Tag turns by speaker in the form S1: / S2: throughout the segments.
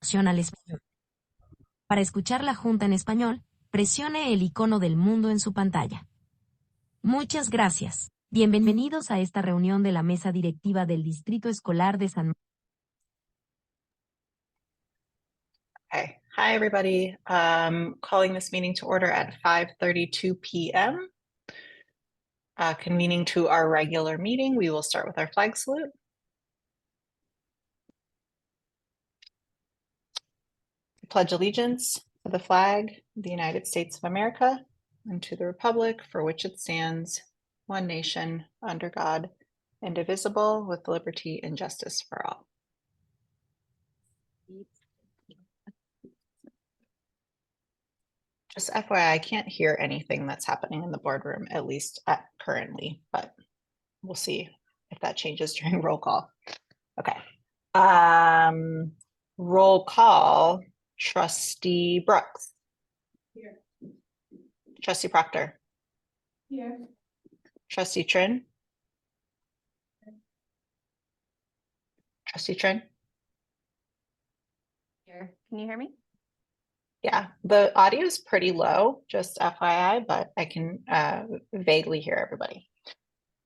S1: Traducción al español. Para escuchar la junta en español, presione el icono del mundo en su pantalla. Muchas gracias. Bienvenidos a esta reunión de la mesa directiva del Distrito Escolar de San.
S2: Okay. Hi, everybody. Calling this meeting to order at 5:32 p.m. Convening to our regular meeting, we will start with our flag salute. I pledge allegiance to the flag of the United States of America and to the republic for which it stands, one nation, under God, indivisible, with liberty and justice for all. Just FYI, I can't hear anything that's happening in the boardroom, at least currently, but we'll see if that changes during roll call. Okay. Roll call, Trustee Brooks.
S3: Here.
S2: Trustee Proctor.
S3: Here.
S2: Trustee Trin. Trustee Trin.
S3: Here. Can you hear me?
S2: Yeah, the audio is pretty low, just FYI, but I can vaguely hear everybody.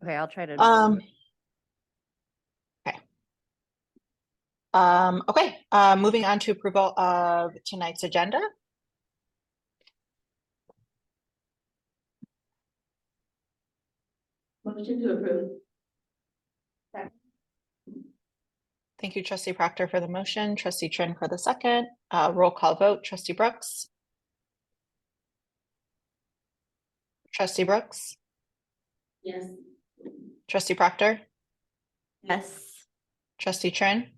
S3: Okay, I'll try to.
S2: Moving on to approval of tonight's agenda.
S3: Motion to approve.
S2: Thank you, Trustee Proctor, for the motion. Trustee Trin for the second. Roll call vote. Trustee Brooks. Trustee Brooks.
S3: Yes.
S2: Trustee Proctor.
S3: Yes.
S2: Trustee Trin.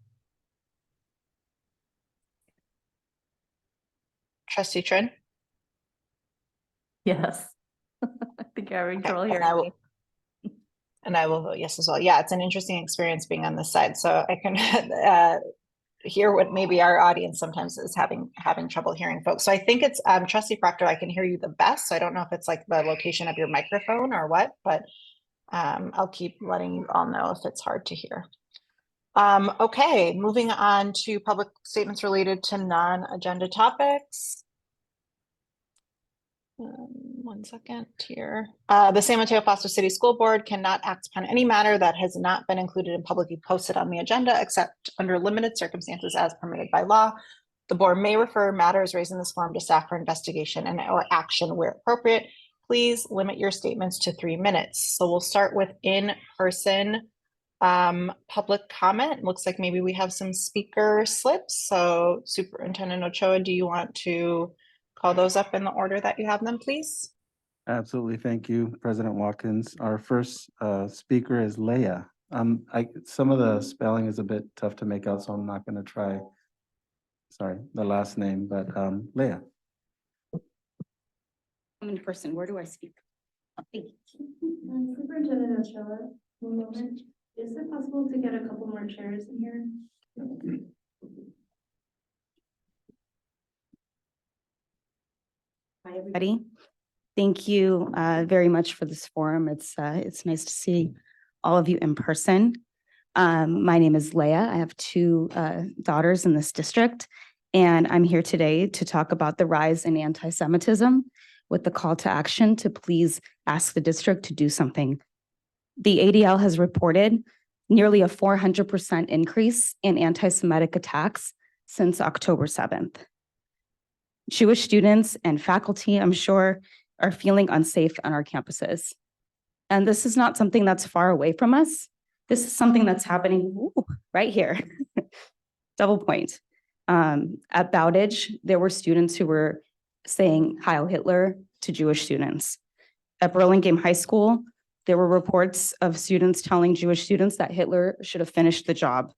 S2: Trustee Trin.
S3: Yes. I think you're having trouble hearing me.
S2: And I will vote yes as well. Yeah, it's an interesting experience being on this side, so I can hear what maybe our audience sometimes is having trouble hearing folks. So I think it's Trustee Proctor, I can hear you the best. So I don't know if it's like the location of your microphone or what, but I'll keep letting you all know if it's hard to hear. Okay, moving on to public statements related to non-agenda topics. One second here. The San Mateo-Foster City School Board cannot act upon any matter that has not been included and publicly posted on the agenda, except under limited circumstances as permitted by law. The board may refer matters raised in this forum to staff for investigation and or action where appropriate. Please limit your statements to 3 minutes. So we'll start with in-person public comment. Looks like maybe we have some speaker slips. So Superintendent Ochoa, do you want to call those up in the order that you have them, please?
S4: Absolutely. Thank you, President Watkins. Our first speaker is Leah. Some of the spelling is a bit tough to make out, so I'm not going to try, the last name, but Leah.
S5: I'm in person. Where do I speak? Thank you.
S6: Superintendent Ochoa, one moment. Is it possible to get a couple more chairs in here?
S5: Hi, everybody. Thank you very much for this forum. It's nice to see all of you in person. My name is Leah. I have 2 daughters in this district, and I'm here today to talk about the rise in anti-Semitism with the call to action to please ask the district to do something. The ADL has reported nearly a 400% increase in anti-Semitic attacks since October 7th. Jewish students and faculty, I'm sure, are feeling unsafe on our campuses. And this is not something that's far away from us. This is something that's happening right here. Double point. At Bowditch, there were students who were saying Heil Hitler to Jewish students. At Burlingame High School, there were reports of students telling Jewish students that Hitler should have finished the job.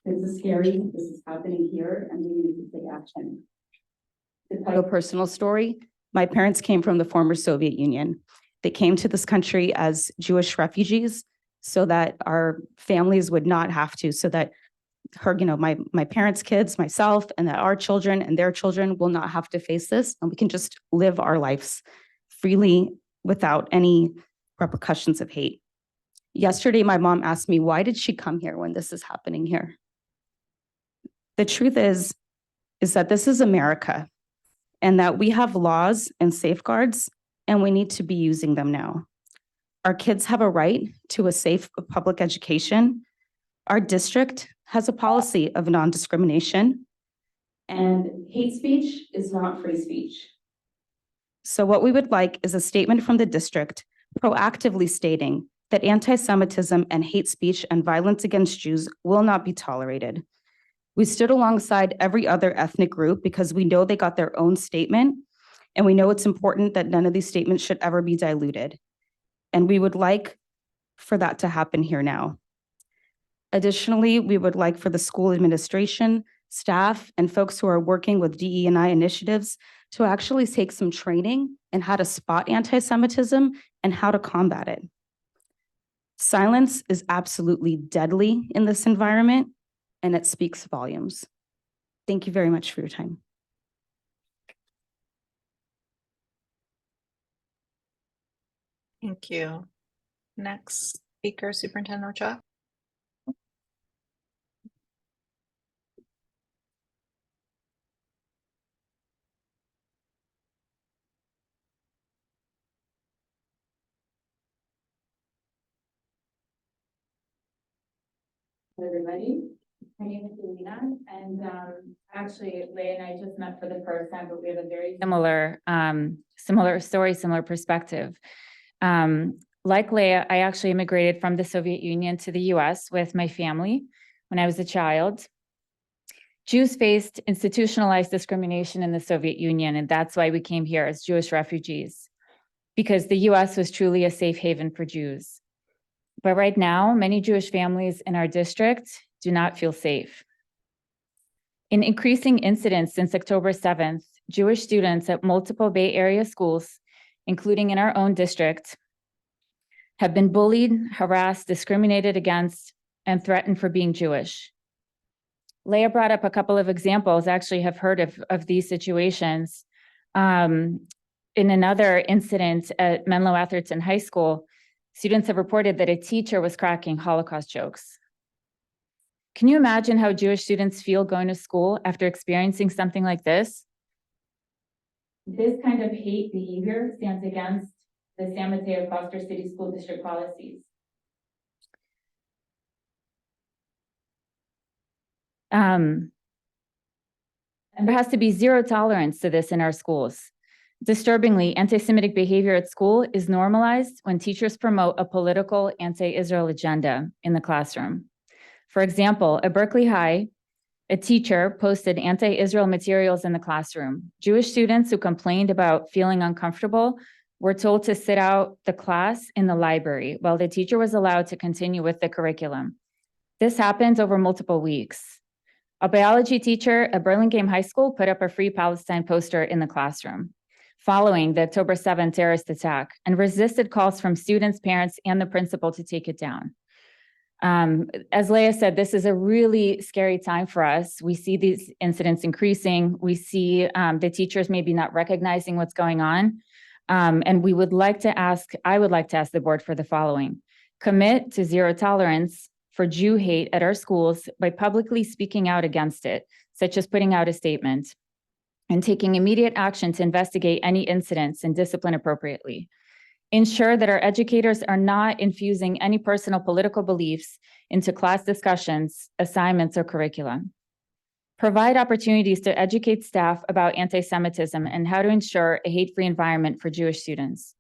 S5: This is scary. This is happening here, and we need to take action. To tell you a personal story, my parents came from the former Soviet Union. They came to this country as Jewish refugees so that our families would not have to, so that my parents' kids, myself, and that our children and their children will not have to face this, and we can just live our lives freely without any repercussions of hate. Yesterday, my mom asked me, why did she come here when this is happening here? The truth is that this is America and that we have laws and safeguards and we need to be using them now. Our kids have a right to a safe public education. Our district has a policy of non-discrimination, and hate speech is not free speech. So what we would like is a statement from the district proactively stating that anti-Semitism and hate speech and violence against Jews will not be tolerated. We stood alongside every other ethnic group because we know they got their own statement, and we know it's important that none of these statements should ever be diluted. And we would like for that to happen here now. Additionally, we would like for the school administration, staff, and folks who are working with DE&I initiatives to actually take some training in how to spot anti-Semitism and how to combat it. Silence is absolutely deadly in this environment, and it speaks volumes. Thank you very much for your time.
S2: Thank you. Next speaker, Superintendent Ochoa.
S7: Everybody, my name is Elena, and actually Leigh and I just met for the first time, but we have a very similar story, similar perspective. Like Leah, I actually immigrated from the Soviet Union to the US with my family when I was a child. Jews faced institutionalized discrimination in the Soviet Union, and that's why we came here as Jewish refugees, because the US was truly a safe haven for Jews. But right now, many Jewish families in our district do not feel safe. In increasing incidents since October 7th, Jewish students at multiple Bay Area schools, including in our own district, have been bullied, harassed, discriminated against, and threatened for being Jewish. Leah brought up a couple of examples. I actually have heard of these situations. In another incident at Menlo Atherton High School, students have reported that a teacher was cracking Holocaust jokes. Can you imagine how Jewish students feel going to school after experiencing something like this? This kind of hate behavior stands against the San Mateo-Foster City School District policies. And there has to be zero tolerance to this in our schools. Disturbingly, anti-Semitic behavior at school is normalized when teachers promote a political anti-Israel agenda in the classroom. For example, at Berkeley High, a teacher posted anti-Israel materials in the classroom. Jewish students who complained about feeling uncomfortable were told to sit out the class in the library while the teacher was allowed to continue with the curriculum. This happened over multiple weeks. A biology teacher at Burlingame High School put up a Free Palestine poster in the classroom following the October 7th terrorist attack and resisted calls from students, parents, and the principal to take it down. As Leah said, this is a really scary time for us. We see these incidents increasing. We see the teachers maybe not recognizing what's going on. And I would like to ask the board for the following. Commit to zero tolerance for Jew hate at our schools by publicly speaking out against it, such as putting out a statement, and taking immediate action to investigate any incidents and discipline appropriately. Ensure that our educators are not infusing any personal political beliefs into class discussions, assignments, or curriculum. Provide opportunities to educate staff about anti-Semitism and how to ensure a hate-free environment for Jewish students.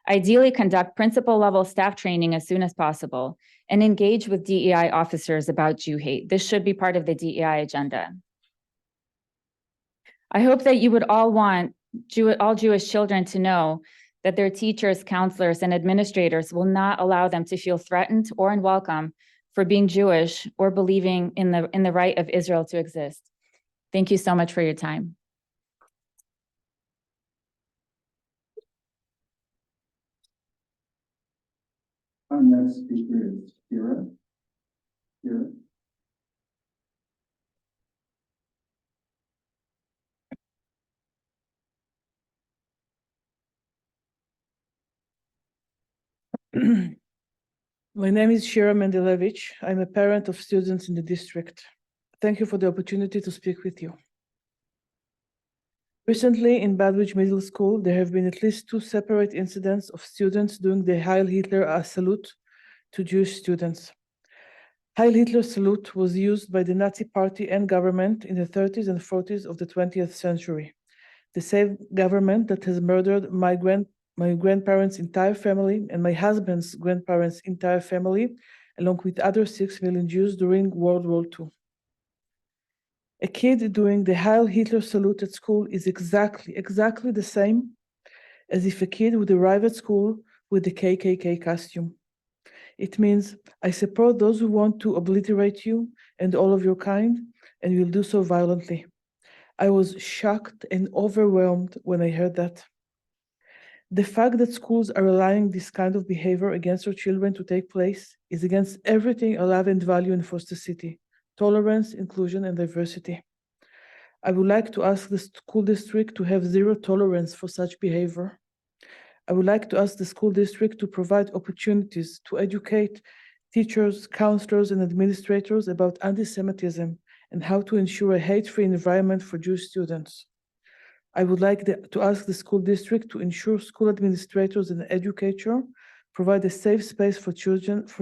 S7: Ideally, conduct principal-level staff training as soon as possible and engage with DEI officers about Jew hate. This should be part of the DEI agenda. I hope that you would all want all Jewish children to know that their teachers, counselors, and administrators will not allow them to feel threatened or unwelcome for being Jewish or believing in the right of Israel to exist. Thank you so much for your time.
S4: Our next speaker is Kira. Kira.
S8: My name is Shira Mendelevich. I'm a parent of students in the district. Thank you for the opportunity to speak with you. Recently, in Badwich Middle School, there have been at least 2 separate incidents of students doing the Heil Hitler salute to Jewish students. Heil Hitler salute was used by the Nazi Party and government in the 30s and 40s of the 20th century. The same government that has murdered my grandparents' entire family and my husband's grandparents' entire family, along with other 6 million Jews during World War II. A kid doing the Heil Hitler salute at school is exactly the same as if a kid would arrive at school with the KKK costume. It means I support those who want to obliterate you and all of your kind, and will do so violently. I was shocked and overwhelmed when I heard that. The fact that schools are allowing this kind of behavior against our children to take place is against everything I love and value in Foster City: tolerance, inclusion, and diversity. I would like to ask the school district to have zero tolerance for such behavior. I would like to ask the school district to provide opportunities to educate teachers, counselors, and administrators about anti-Semitism and how to ensure a hate-free environment for Jewish students. I would like to ask the school district to ensure school administrators and educators provide a safe space for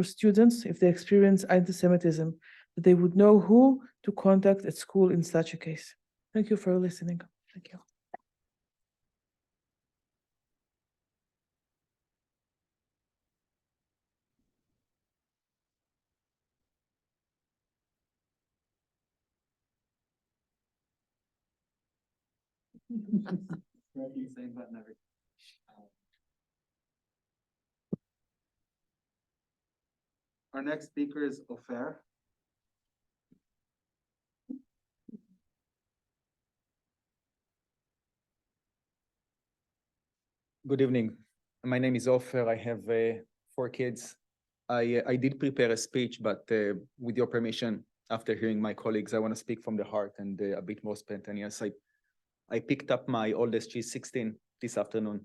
S8: students if they experience anti-Semitism, that they would know who to contact at school in such a case. Thank you for listening. Thank you.
S4: Our next speaker is Ofer.
S9: Good evening. My name is Ofer. I have 4 kids. I did prepare a speech, but with your permission, after hearing my colleagues, I want to speak from the heart and a bit more spontaneous. I picked up my oldest, she's 16, this afternoon.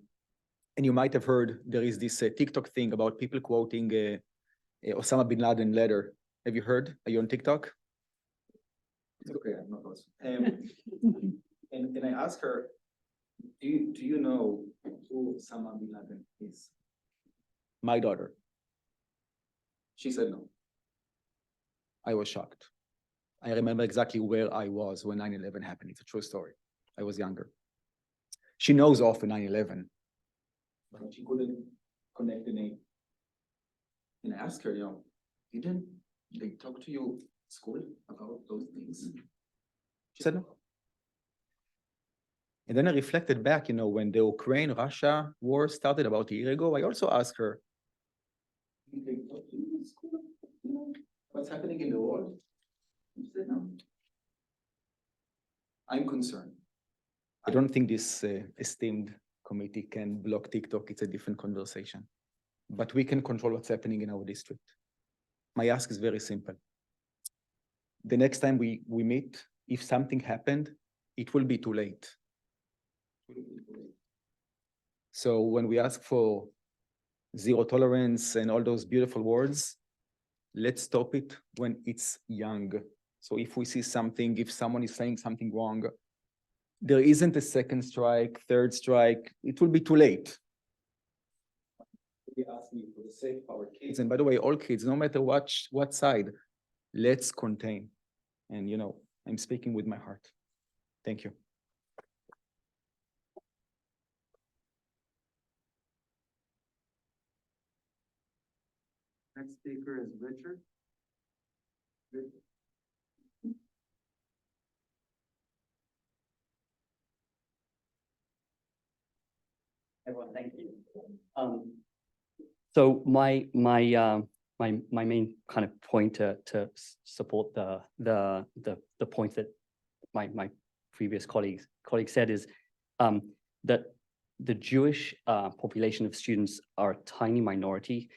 S9: And you might have heard there is this TikTok thing about people quoting Osama bin Laden letter. Have you heard? Are you on TikTok? It's okay, I'm not lost. And I asked her, do you know who Osama bin Laden is? My daughter. She said no. I was shocked. I remember exactly where I was when 9/11 happened. It's a true story. I was younger. She knows of 9/11, but she couldn't connect the name. And I asked her, didn't they talk to you at school about those things? She said no. And then I reflected back, when the Ukraine-Russia war started about a year ago, I also asked her, did they talk to you at school? What's happening in the world? She said no. I'm concerned. I don't think this esteemed committee can block TikTok. It's a different conversation. But we can control what's happening in our district. My ask is very simple. The next time we meet, if something happened, it will be too late. So when we ask for zero tolerance and all those beautiful words, let's stop it when it's young. So if we see something, if someone is saying something wrong, there isn't a second strike, third strike, it will be too late. We ask me for the sake of our kids, and by the way, all kids, no matter what side, let's contain. And I'm speaking with my heart. Thank you.
S4: Next speaker is Richard.
S10: Everyone, thank you. So my main kind of point to support the point that my previous colleague said is that the Jewish population of students are a tiny minority,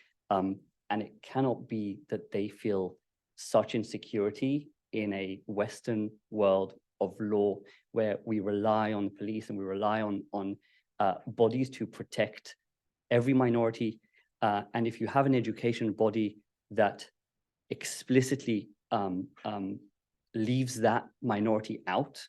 S10: and it cannot be that they feel such insecurity in a Western world of law where we rely on the police and we rely on bodies to protect every minority. And if you have an education body that explicitly leaves that minority out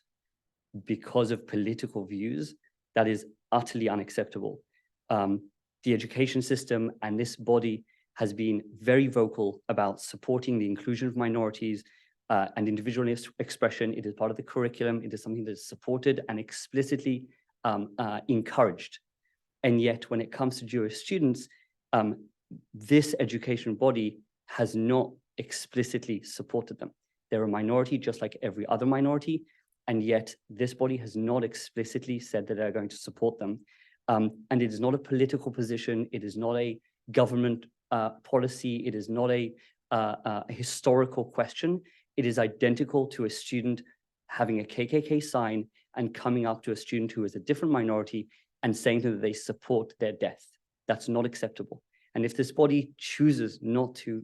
S10: because of political views, that is utterly unacceptable. The education system and this body has been very vocal about supporting the inclusion of minorities and individual expression. It is part of the curriculum. It is something that is supported and explicitly encouraged. And yet, when it comes to Jewish students, this education body has not explicitly supported them. They're a minority just like every other minority, and yet this body has not explicitly said that they're going to support them. And it is not a political position. It is not a government policy. It is not a historical question. It is identical to a student having a KKK sign and coming up to a student who is a different minority and saying to them that they support their death. That's not acceptable. And if this body chooses not to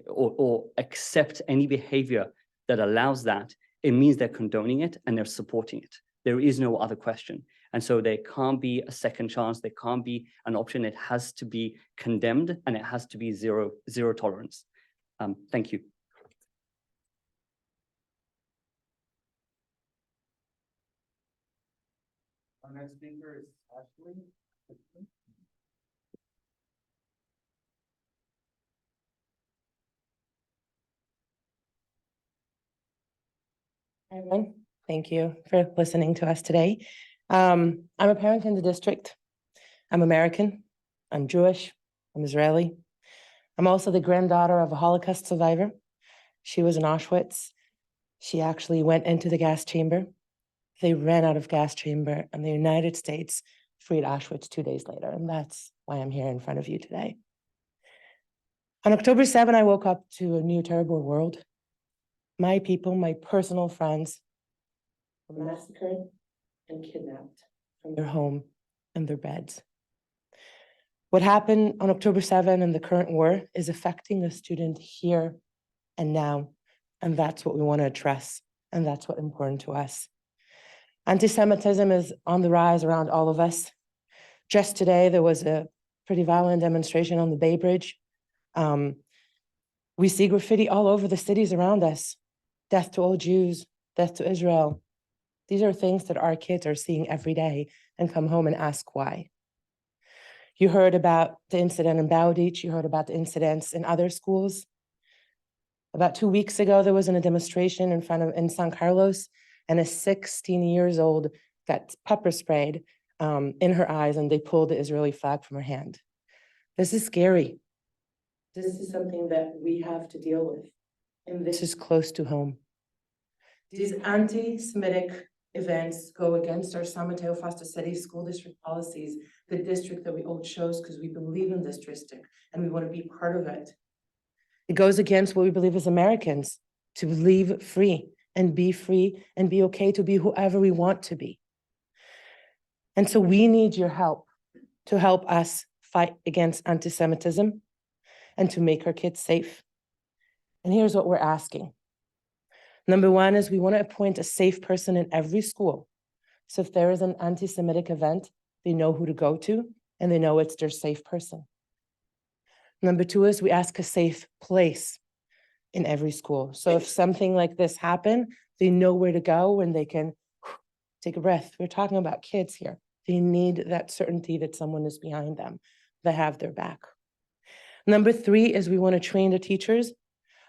S10: or accept any behavior that allows that, it means they're condoning it and they're supporting it. There is no other question. And so there can't be a second chance. There can't be an option. It has to be condemned and it has to be zero tolerance. Thank you.
S4: Our next speaker is Ashley.
S11: Hi, everyone. Thank you for listening to us today. I'm a parent in the district. I'm American. I'm Jewish. I'm Israeli. I'm also the granddaughter of a Holocaust survivor. She was in Auschwitz. She actually went into the gas chamber. They ran out of gas chamber, and the United States freed Auschwitz 2 days later. And that's why I'm here in front of you today. On October 7, I woke up to a new terrible world. My people, my personal friends, were massacred and kidnapped from their home and their beds. What happened on October 7 and the current war is affecting a student here and now, and that's what we want to address, and that's what's important to us. Anti-Semitism is on the rise around all of us. Just today, there was a pretty violent demonstration on the Bay Bridge. We see graffiti all over the cities around us. Death to all Jews, death to Israel. These are things that our kids are seeing every day and come home and ask why. You heard about the incident in Bowditch. You heard about the incidents in other schools. About 2 weeks ago, there was a demonstration in San Carlos, and a 16-year-old got pepper sprayed in her eyes, and they pulled the Israeli flag from her hand. This is scary. This is something that we have to deal with, and this is close to home. These anti-Semitic events go against our San Mateo-Foster City School District policies, the district that we all chose because we believe in this district and we want to be part of it. It goes against what we believe as Americans, to live free and be okay to be whoever we want to be. And so we need your help to help us fight against anti-Semitism and to make our kids safe. And here's what we're asking. Number one is we want to appoint a safe person in every school. So if there is an anti-Semitic event, they know who to go to and they know it's their safe person. Number two is we ask a safe place in every school. So if something like this happens, they know where to go and they can take a breath. We're talking about kids here. They need that certainty that someone is behind them, they have their back. Number three is we want to train the teachers.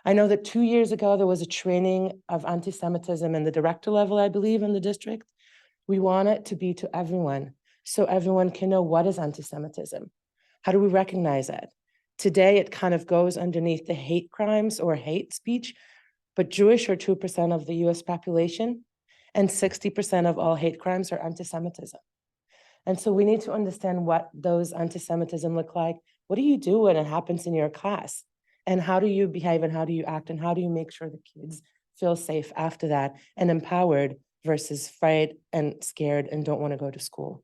S11: I know that 2 years ago, there was a training of anti-Semitism in the director level, I believe, in the district. We want it to be to everyone, so everyone can know what is anti-Semitism. How do we recognize it? Today, it kind of goes underneath the hate crimes or hate speech, but Jewish are 2% of the US population, and 60% of all hate crimes are anti-Semitism. And so we need to understand what those anti-Semitism look like. What do you do when it happens in your class? And how do you behave and how do you act and how do you make sure the kids feel safe after that and empowered versus afraid and scared and don't want to go to school?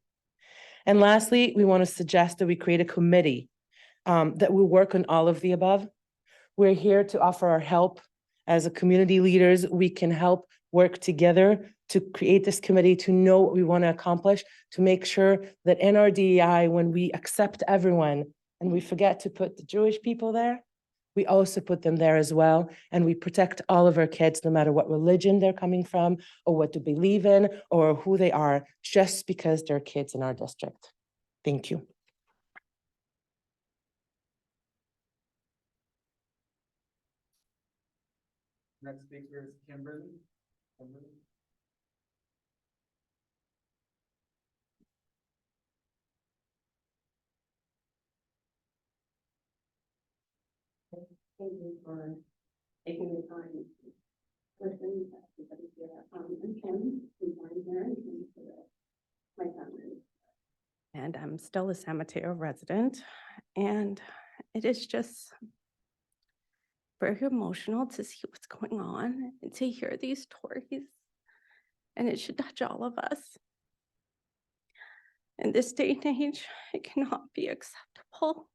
S11: And lastly, we want to suggest that we create a committee that will work on all of the above. We're here to offer our help as a community leaders. We can help work together to create this committee, to know what we want to accomplish, to make sure that in our DEI, when we accept everyone and we forget to put the Jewish people there, We also put them there as well, and we protect all of our kids, no matter what religion they're coming from, or what they believe in, or who they are, just because they're kids in our district. Thank you.
S4: Next speaker is Kimberly. Kimberly.
S6: Thank you for taking the time to listen to everybody here. I'm Kim, who's here, and Kim for my family. And I'm still a San Mateo resident, and it is just very emotional to see what's going on and to hear these stories, and it should touch all of us. In this day and age, it cannot be acceptable.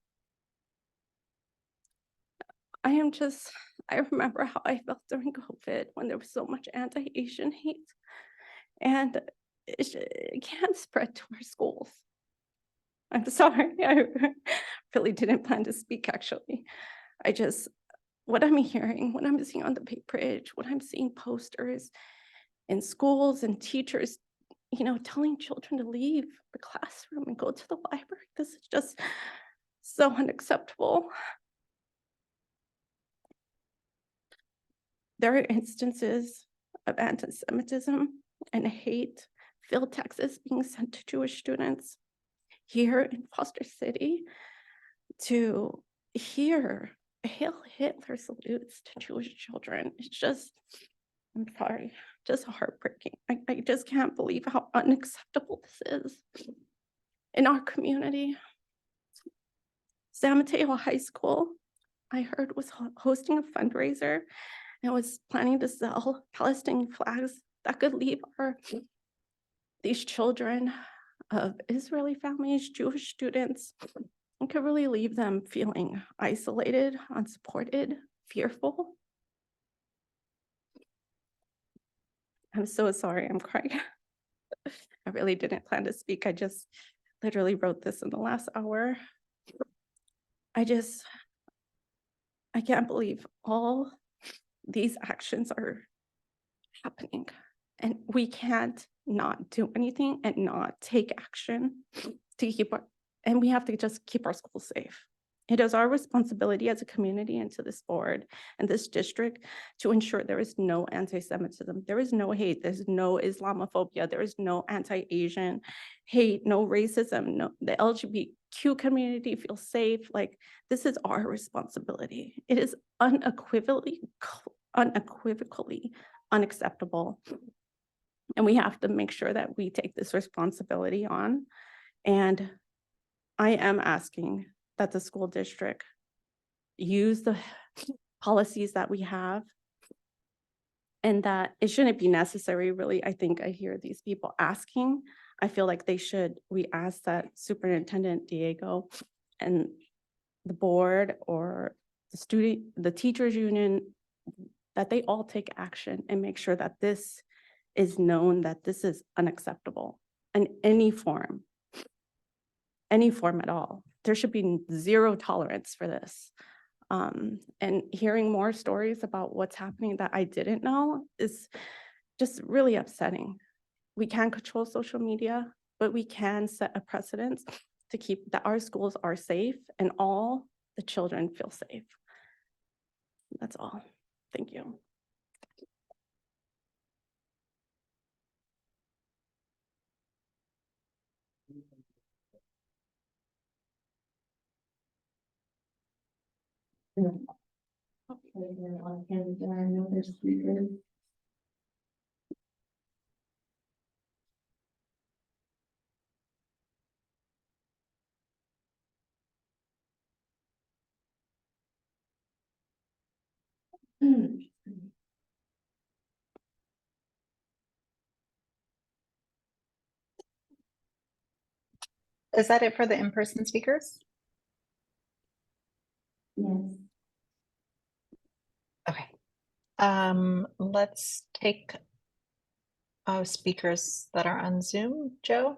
S6: I remember how I felt during COVID when there was so much anti-Asian hate, and it can't spread to our schools. I'm sorry, I really didn't plan to speak, actually. What I'm hearing, what I'm seeing on the page, what I'm seeing posters in schools and teachers, telling children to leave the classroom and go to the library. This is just so unacceptable. There are instances of anti-Semitism and hate-filled texts being sent to Jewish students here in Foster City. To hear Hail Hitler salutes to Jewish children, it's just, I'm sorry, just heartbreaking. I just can't believe how unacceptable this is in our community. San Mateo High School, I heard, was hosting a fundraiser and was planning to sell Palestinian flags that could leave these children of Israeli families, Jewish students, and could really leave them feeling isolated, unsupported, fearful. I'm so sorry, I'm crying. I really didn't plan to speak. I just literally wrote this in the last hour. I can't believe all these actions are happening, and we can't not do anything and not take action to and we have to just keep our schools safe. It is our responsibility as a community and to this board and this district to ensure there is no anti-Semitism, there is no hate, there's no Islamophobia, there is no anti-Asian hate, no racism, no, the LGBTQ community feels safe. Like, this is our responsibility. It is unequivocally unacceptable. And we have to make sure that we take this responsibility on. And I am asking that the school district use the policies that we have, and that it shouldn't be necessary, really. I think I hear these people asking. I feel like we ask that Superintendent Diego and the board or the teachers union, that they all take action and make sure that this is known, that this is unacceptable in any form at all. There should be zero tolerance for this. And hearing more stories about what's happening that I didn't know is just really upsetting. We can't control social media, but we can set a precedent to keep that our schools are safe and all the children feel safe. That's all. Thank you. Okay, there are no other speakers.
S2: Is that it for the in-person speakers?
S6: Yes.
S2: Okay. Let's take speakers that are on Zoom. Joe,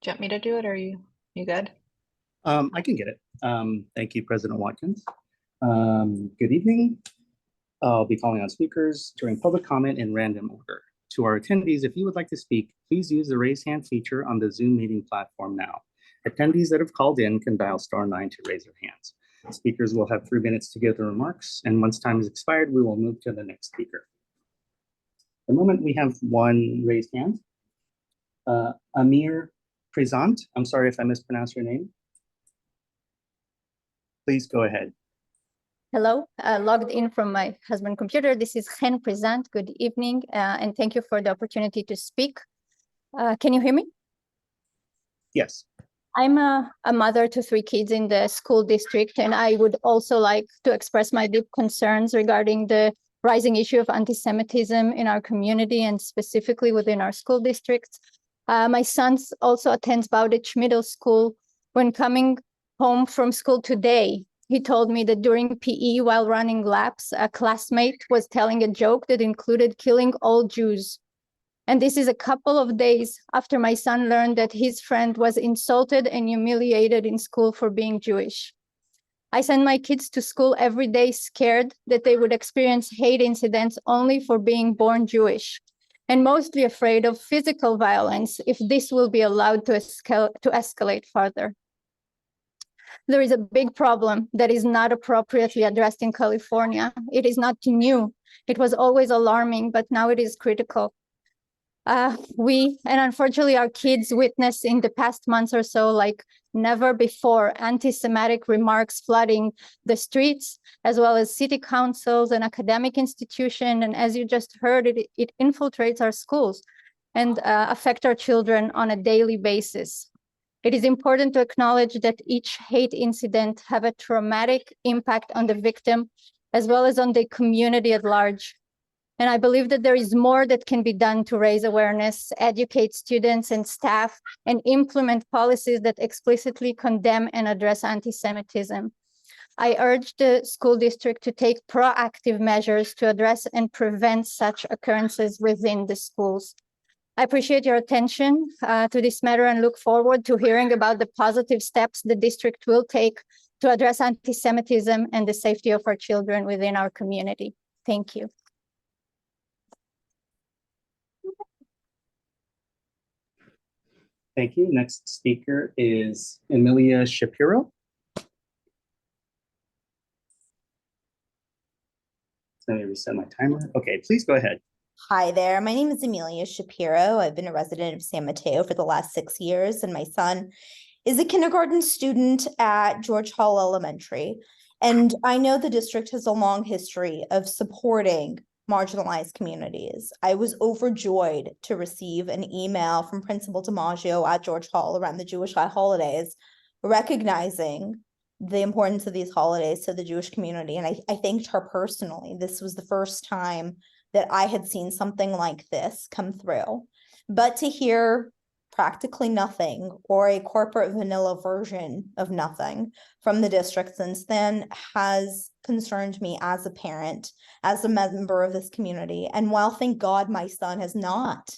S2: do you want me to do it, or are you good?
S12: I can get it. Thank you, President Watkins.
S10: Good evening. I'll be calling on speakers during public comment in random order. To our attendees, if you would like to speak, please use the raise hand feature on the Zoom meeting platform now. Attendees that have called in can dial *9 to raise their hands. Speakers will have 3 minutes to give their remarks, and once time is expired, we will move to the next speaker. At the moment, we have one raised hand. Amir Prezant, I'm sorry if I mispronounced your name. Please go ahead.
S12: Hello, logged in from my husband's computer. This is Hen Present. Good evening, and thank you for the opportunity to speak. Can you hear me?
S10: Yes.
S12: I'm a mother to 3 kids in the school district, and I would also like to express my deep concerns regarding the rising issue of anti-Semitism in our community and specifically within our school districts. My son also attends Bowditch Middle School. When coming home from school today, he told me that during PE, while running laps, a classmate was telling a joke that included killing all Jews. And this is a couple of days after my son learned that his friend was insulted and humiliated in school for being Jewish. I send my kids to school every day scared that they would experience hate incidents only for being born Jewish, and mostly afraid of physical violence if this will be allowed to escalate further. There is a big problem that is not appropriately addressed in California. It is not new. It was always alarming, but now it is critical. We, and unfortunately our kids, witnessed in the past months or so, like never before, anti-Semitic remarks flooding the streets, as well as city councils and academic institutions. And as you just heard, it infiltrates our schools and affect our children on a daily basis. It is important to acknowledge that each hate incident have a traumatic impact on the victim, as well as on the community at large. And I believe that there is more that can be done to raise awareness, educate students and staff, and implement policies that explicitly condemn and address anti-Semitism. I urge the school district to take proactive measures to address and prevent such occurrences within the schools. I appreciate your attention to this matter and look forward to hearing about the positive steps the district will take to address anti-Semitism and the safety of our children within our community. Thank you.
S10: Thank you. Next speaker is Emilia Shapiro. Let me reset my timer. Okay, please go ahead.
S13: Hi there, my name is Amelia Shapiro. I've been a resident of San Mateo for the last 6 years, and my son is a kindergarten student at George Hall Elementary. And I know the district has a long history of supporting marginalized communities. I was overjoyed to receive an email from Principal DiMaggio at George Hall around the Jewish holidays, recognizing the importance of these holidays to the Jewish community. And I thanked her personally. This was the first time that I had seen something like this come through. But to hear practically nothing, or a corporate vanilla version of nothing from the district since then, has concerned me as a parent, as a member of this community. And while thank God my son has not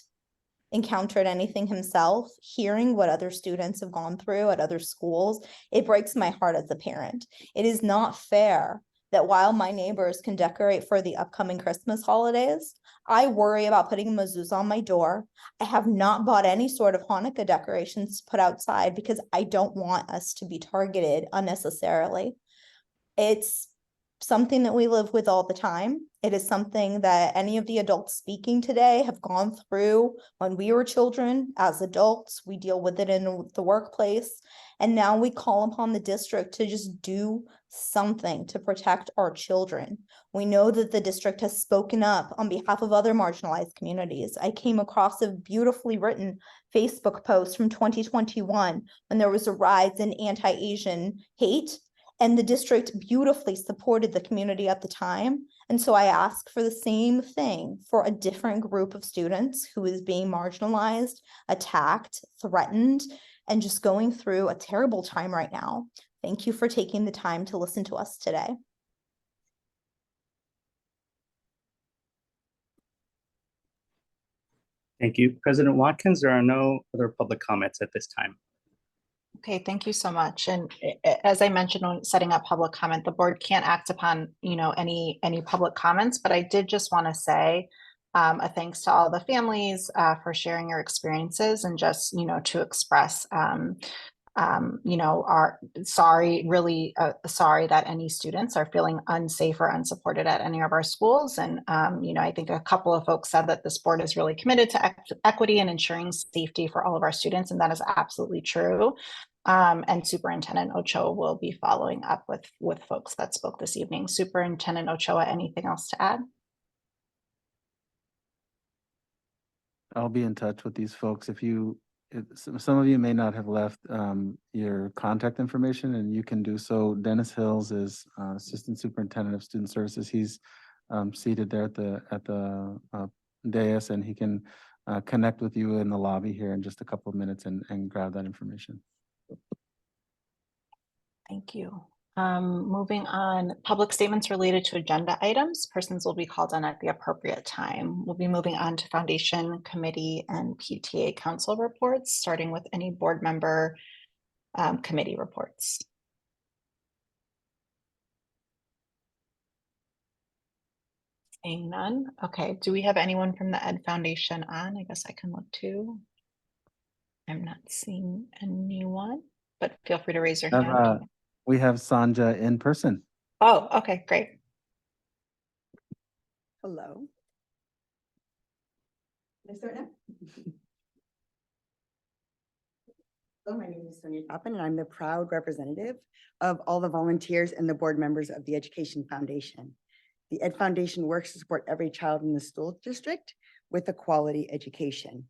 S13: encountered anything himself, hearing what other students have gone through at other schools, it breaks my heart as a parent. It is not fair that while my neighbors can decorate for the upcoming Christmas holidays, I worry about putting a mezuzah on my door. I have not bought any sort of Hanukkah decorations to put outside because I don't want us to be targeted unnecessarily. It's something that we live with all the time. It is something that any of the adults speaking today have gone through when we were children. As adults, we deal with it in the workplace. And now we call upon the district to just do something to protect our children. We know that the district has spoken up on behalf of other marginalized communities. I came across a beautifully written Facebook post from 2021 when there was a rise in anti-Asian hate, and the district beautifully supported the community at the time. And so I ask for the same thing for a different group of students who is being marginalized, attacked, threatened, and just going through a terrible time right now. Thank you for taking the time to listen to us today.
S10: Thank you. President Watkins, there are no other public comments at this time.
S2: Okay, thank you so much. And as I mentioned when setting up public comment, the board can't act upon, any public comments, but I did just want to say a thanks to all the families for sharing your experiences and just, to express, are sorry, really sorry that any students are feeling unsafe or unsupported at any of our schools. And, I think a couple of folks said that this board is really committed to equity and ensuring safety for all of our students. And that is absolutely true. And Superintendent Ochoa will be following up with folks that spoke this evening. Superintendent Ochoa, anything else to add?
S4: I'll be in touch with these folks. If some of you may not have left your contact information, and you can do so. Dennis Hills is Assistant Superintendent of Student Services. He's seated there at the dais, and he can connect with you in the lobby here in just a couple of minutes and grab that information.
S2: Thank you. Moving on, public statements related to agenda items. Persons will be called on at the appropriate time. We'll be moving on to Foundation, Committee, and PTA Council reports, starting with any board member committee reports. Seeing none. Okay, do we have anyone from the Ed Foundation on? I guess I can look too. I'm not seeing anyone, but feel free to raise your hand.
S4: We have Sanja in person.
S2: Oh, okay, great.
S14: Hello. Can I start now? Hello, my name is Sonia Toppin, and I'm the proud representative of all the volunteers and the board members of the Education Foundation. The Ed Foundation works to support every child in the school district with a quality education.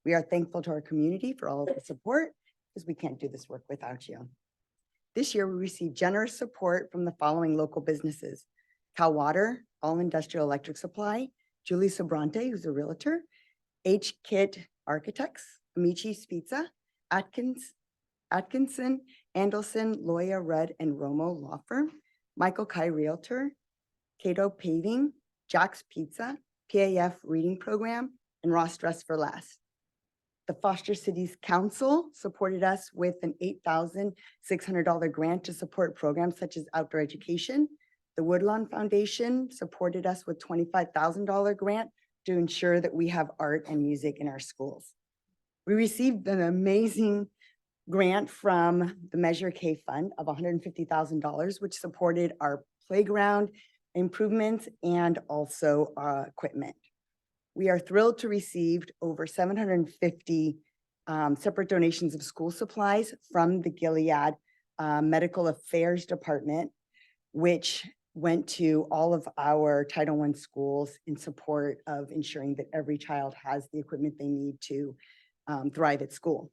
S14: We are thankful to our community for all of the support, because we can't do this work without you. This year, we received generous support from the following local businesses: Cal Water, All Industrial Electric Supply, Julie Sobrante, who's a realtor, H. Kit Architects, Amici's Pizza, Atkinson, Andelson, Loya, Rudd, and Romo Law Firm, Michael Kai Realtor, Cato Paving, Jack's Pizza, PAF Reading Program, and Ross Dress for Less. The Foster Cities Council supported us with an $8,600 grant to support programs such as outdoor education. The Woodlawn Foundation supported us with $25,000 grant to ensure that we have art and music in our schools. We received an amazing grant from the Measure K Fund of $150,000, which supported our playground improvements and also equipment. We are thrilled to receive over 750 separate donations of school supplies from the Gilead Medical Affairs Department, which went to all of our Title I schools in support of ensuring that every child has the equipment they need to thrive at school.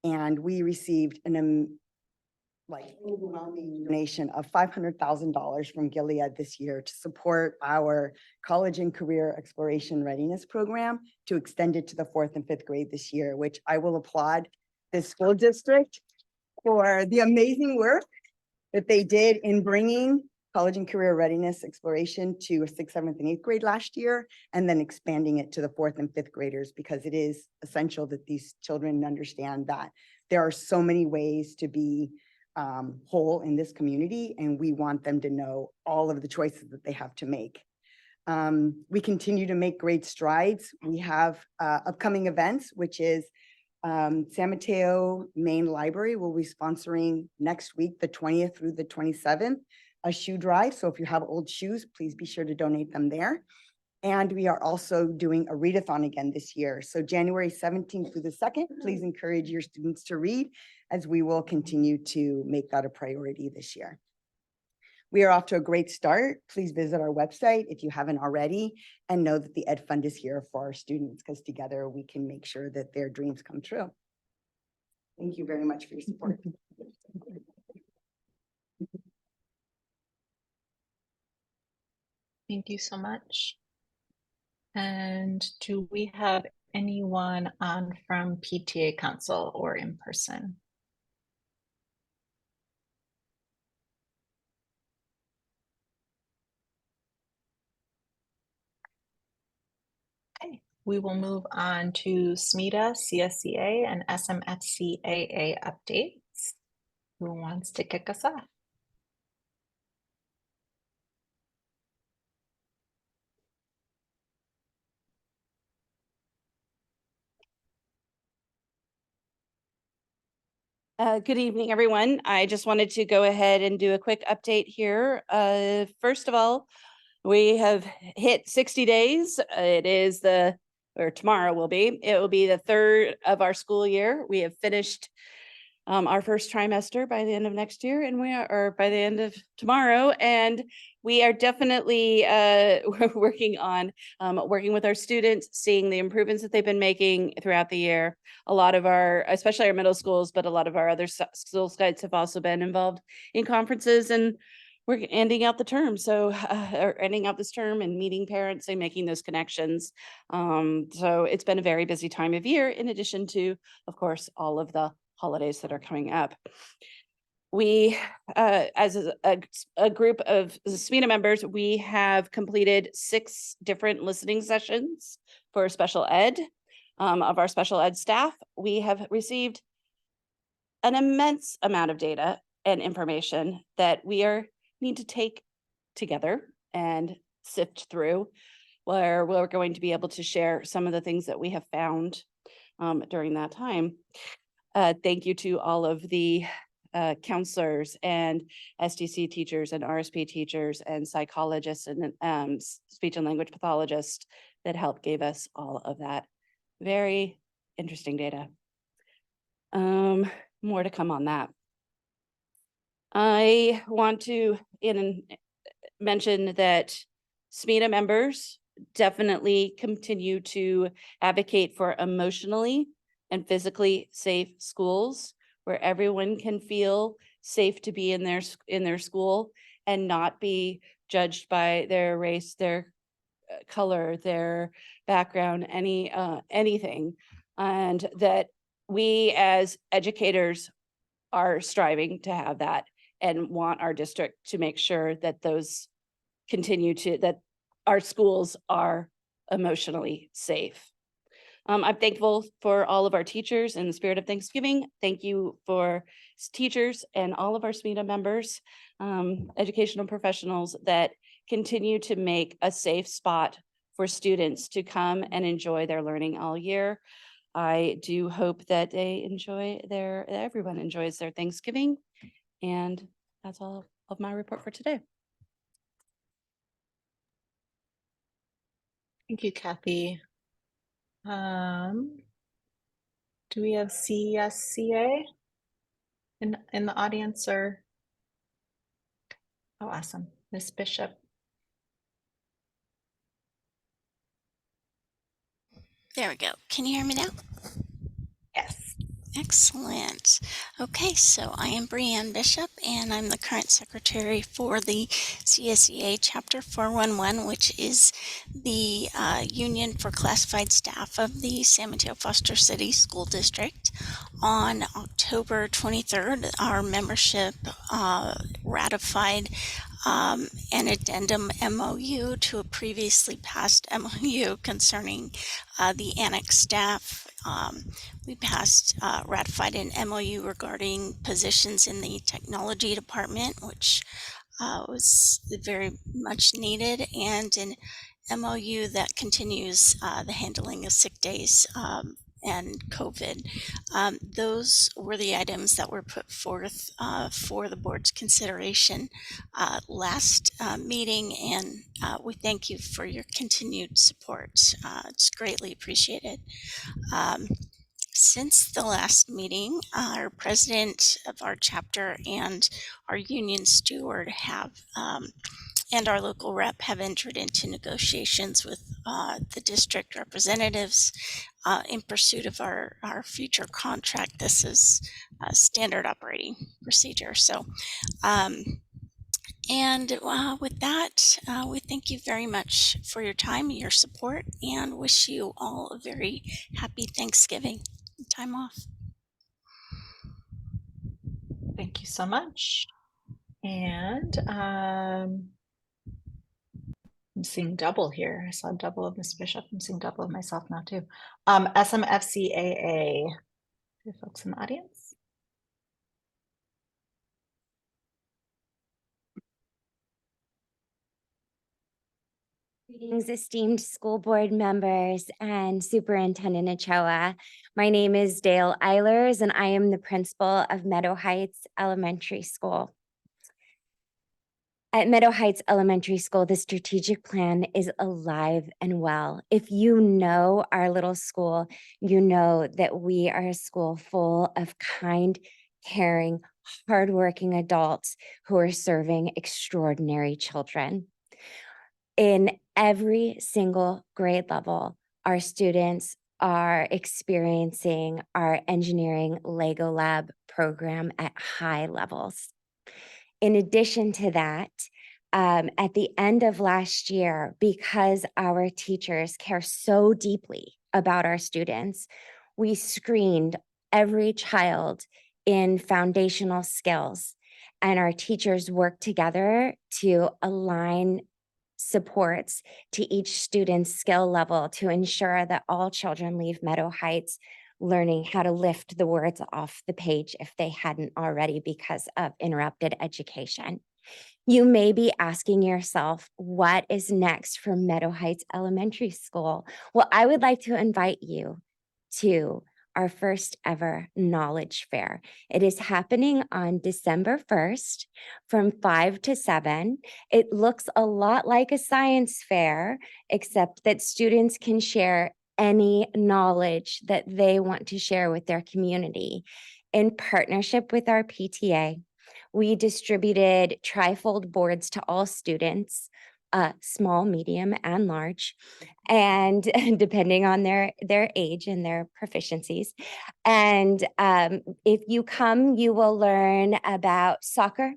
S14: And we received an overwhelming donation of $500,000 from Gilead this year to support our college and career exploration readiness program, to extend it to the 4th and 5th grade this year, which I will applaud this school district for the amazing work that they did in bringing college and career readiness exploration to 6th, 7th, and 8th grade last year, and then expanding it to the 4th and 5th graders, because it is essential that these children understand that there are so many ways to be whole in this community, and we want them to know all of the choices that they have to make. We continue to make great strides. We have upcoming events, which is San Mateo Main Library will be sponsoring next week, the 20th through the 27th, a shoe drive. So if you have old shoes, please be sure to donate them there. And we are also doing a readathon again this year. So January 17th through the 2nd, please encourage your students to read, as we will continue to make that a priority this year. We are off to a great start. Please visit our website if you haven't already, and know that the Ed Fund is here for our students, because together we can make sure that their dreams come true. Thank you very much for your support.
S2: Thank you so much. And do we have anyone on from PTA Council or in person? Okay, We will move on to SMETA, CSCA, and SMFCAA updates. Who wants to kick us off?
S6: Good evening, everyone. I just wanted to go ahead and do a quick update here. First of all, we have hit 60 days. Tomorrow will be, it will be the third of our school year. We have finished our first trimester by the end of next year, and or by the end of tomorrow. And we are definitely working with our students, seeing the improvements that they've been making throughout the year. A lot of especially our middle schools, but a lot of our other school sites have also been involved in conferences, and we're ending out the term. So, or ending out this term and meeting parents and making those connections. So it's been a very busy time of year, in addition to, of course, all of the holidays that are coming up. We, as a group of SMETA members, we have completed 6 different listening sessions for special ed. Of our special ed staff, we have received an immense amount of data and information that we need to take together and sift through, where we're going to be able to share some of the things that we have found during that time. Thank you to all of the counselors and SDC teachers and RSP teachers and psychologists and speech and language pathologists that helped gave us all of that very interesting data. More to come on that. I want to mention that SMETA members definitely continue to advocate for emotionally and physically safe schools where everyone can feel safe to be in their school and not be judged by their race, their color, their background, anything. And that we as educators are striving to have that and want our district to make sure that those that our schools are emotionally safe. I'm thankful for all of our teachers in the spirit of Thanksgiving. Thank you for teachers and all of our SMETA members, educational professionals that continue to make a safe spot for students to come and enjoy their learning all year. I do hope that everyone enjoys their Thanksgiving. And that's all of my report for today.
S2: Thank you, Kathy. Do we have CSCA in the audience or? Oh, awesome. Ms. Bishop.
S15: There we go. Can you hear me now?
S2: Yes.
S15: Excellent. Okay, so I am Brianne Bishop, and I'm the current secretary for the CSEA Chapter 411, which is the union for classified staff of the San Mateo-Foster City School District. On October 23rd, our membership ratified an addendum MOU to a previously passed MOU concerning the annex staff. We ratified an MOU regarding positions in the technology department, which was very much needed, and an MOU that continues the handling of sick days and COVID. Those were the items that were put forth for the board's consideration last meeting, and we thank you for your continued support. It's greatly appreciated. Since the last meeting, our president of our chapter and our union steward and our local rep have entered into negotiations with the district representatives in pursuit of our future contract. This is a standard operating procedure. So, with that, we thank you very much for your time and your support, and wish you all a very happy Thanksgiving time off.
S2: Thank you so much. And I'm seeing double here. I saw double of Ms. Bishop. I'm seeing double of myself now too. SMFCAA. Do folks in the audience?
S16: Greetings, esteemed school board members and Superintendent Ochoa. My name is Dale Eilers, and I am the principal of Meadow Heights Elementary School. At Meadow Heights Elementary School, the strategic plan is alive and well. If you know our little school, you know that we are a school full of kind, caring, hardworking adults who are serving extraordinary children. In every single grade level, our students are experiencing our engineering Lego Lab program at high levels. In addition to that, at the end of last year, because our teachers care so deeply about our students, we screened every child in foundational skills, and our teachers worked together to align supports to each student's skill level to ensure that all children leave Meadow Heights learning how to lift the words off the page if they hadn't already because of interrupted education. You may be asking yourself, what is next for Meadow Heights Elementary School? Well, I would like to invite you to our first ever knowledge fair. It is happening on December 1st from 5 to 7. It looks a lot like a science fair, except that students can share any knowledge that they want to share with their community. In partnership with our PTA, we distributed trifold boards to all students, small, medium, and large, and depending on their age and their proficiencies. And if you come, you will learn about soccer.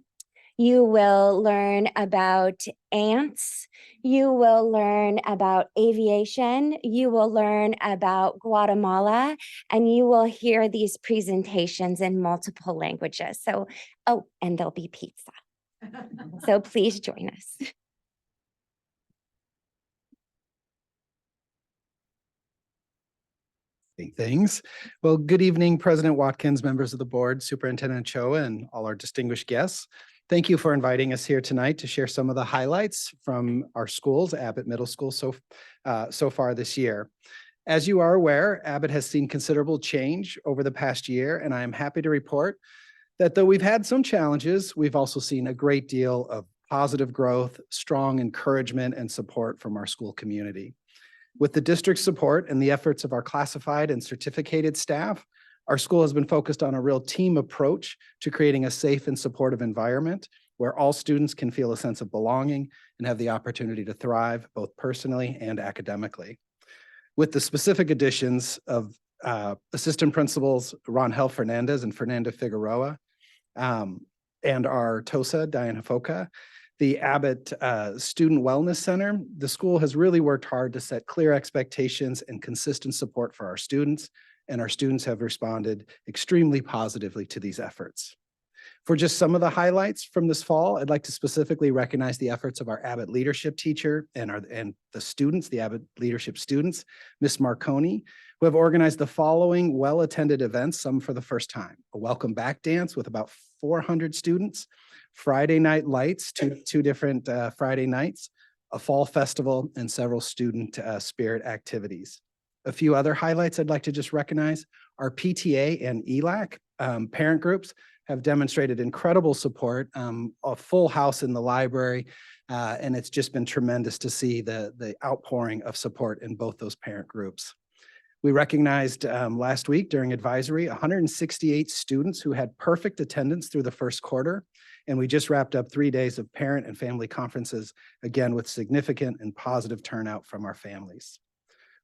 S16: You will learn about ants. You will learn about aviation. You will learn about Guatemala, and you will hear these presentations in multiple languages. So, oh, and there'll be pizza. So please join us.
S17: Things. Well, good evening, President Watkins, members of the board, Superintendent Ochoa, and all our distinguished guests. Thank you for inviting us here tonight to share some of the highlights from our schools, Abbott Middle School, so far this year. As you are aware, Abbott has seen considerable change over the past year, and I am happy to report that though we've had some challenges, we've also seen a great deal of positive growth, strong encouragement, and support from our school community. With the district's support and the efforts of our classified and certificated staff, our school has been focused on a real team approach to creating a safe and supportive environment where all students can feel a sense of belonging and have the opportunity to thrive both personally and academically. With the specific additions of assistant principals Ronhel Fernandez and Fernanda Figueroa, and our TOSA, Diana Foca, the Abbott Student Wellness Center, the school has really worked hard to set clear expectations and consistent support for our students, and our students have responded extremely positively to these efforts. For just some of the highlights from this fall, I'd like to specifically recognize the efforts of our Abbott leadership teacher and the students, the Abbott leadership students, Ms. Marconi, who have organized the following well-attended events, some for the first time: a welcome back dance with about 400 students, Friday night lights, two different Friday nights, a fall festival, and several student spirit activities. A few other highlights I'd like to just recognize: our PTA and ELAC parent groups have demonstrated incredible support, a full house in the library, and it's just been tremendous to see the outpouring of support in both those parent groups. We recognized last week during advisory 168 students who had perfect attendance through the first quarter, and we just wrapped up 3 days of parent and family conferences, again with significant and positive turnout from our families.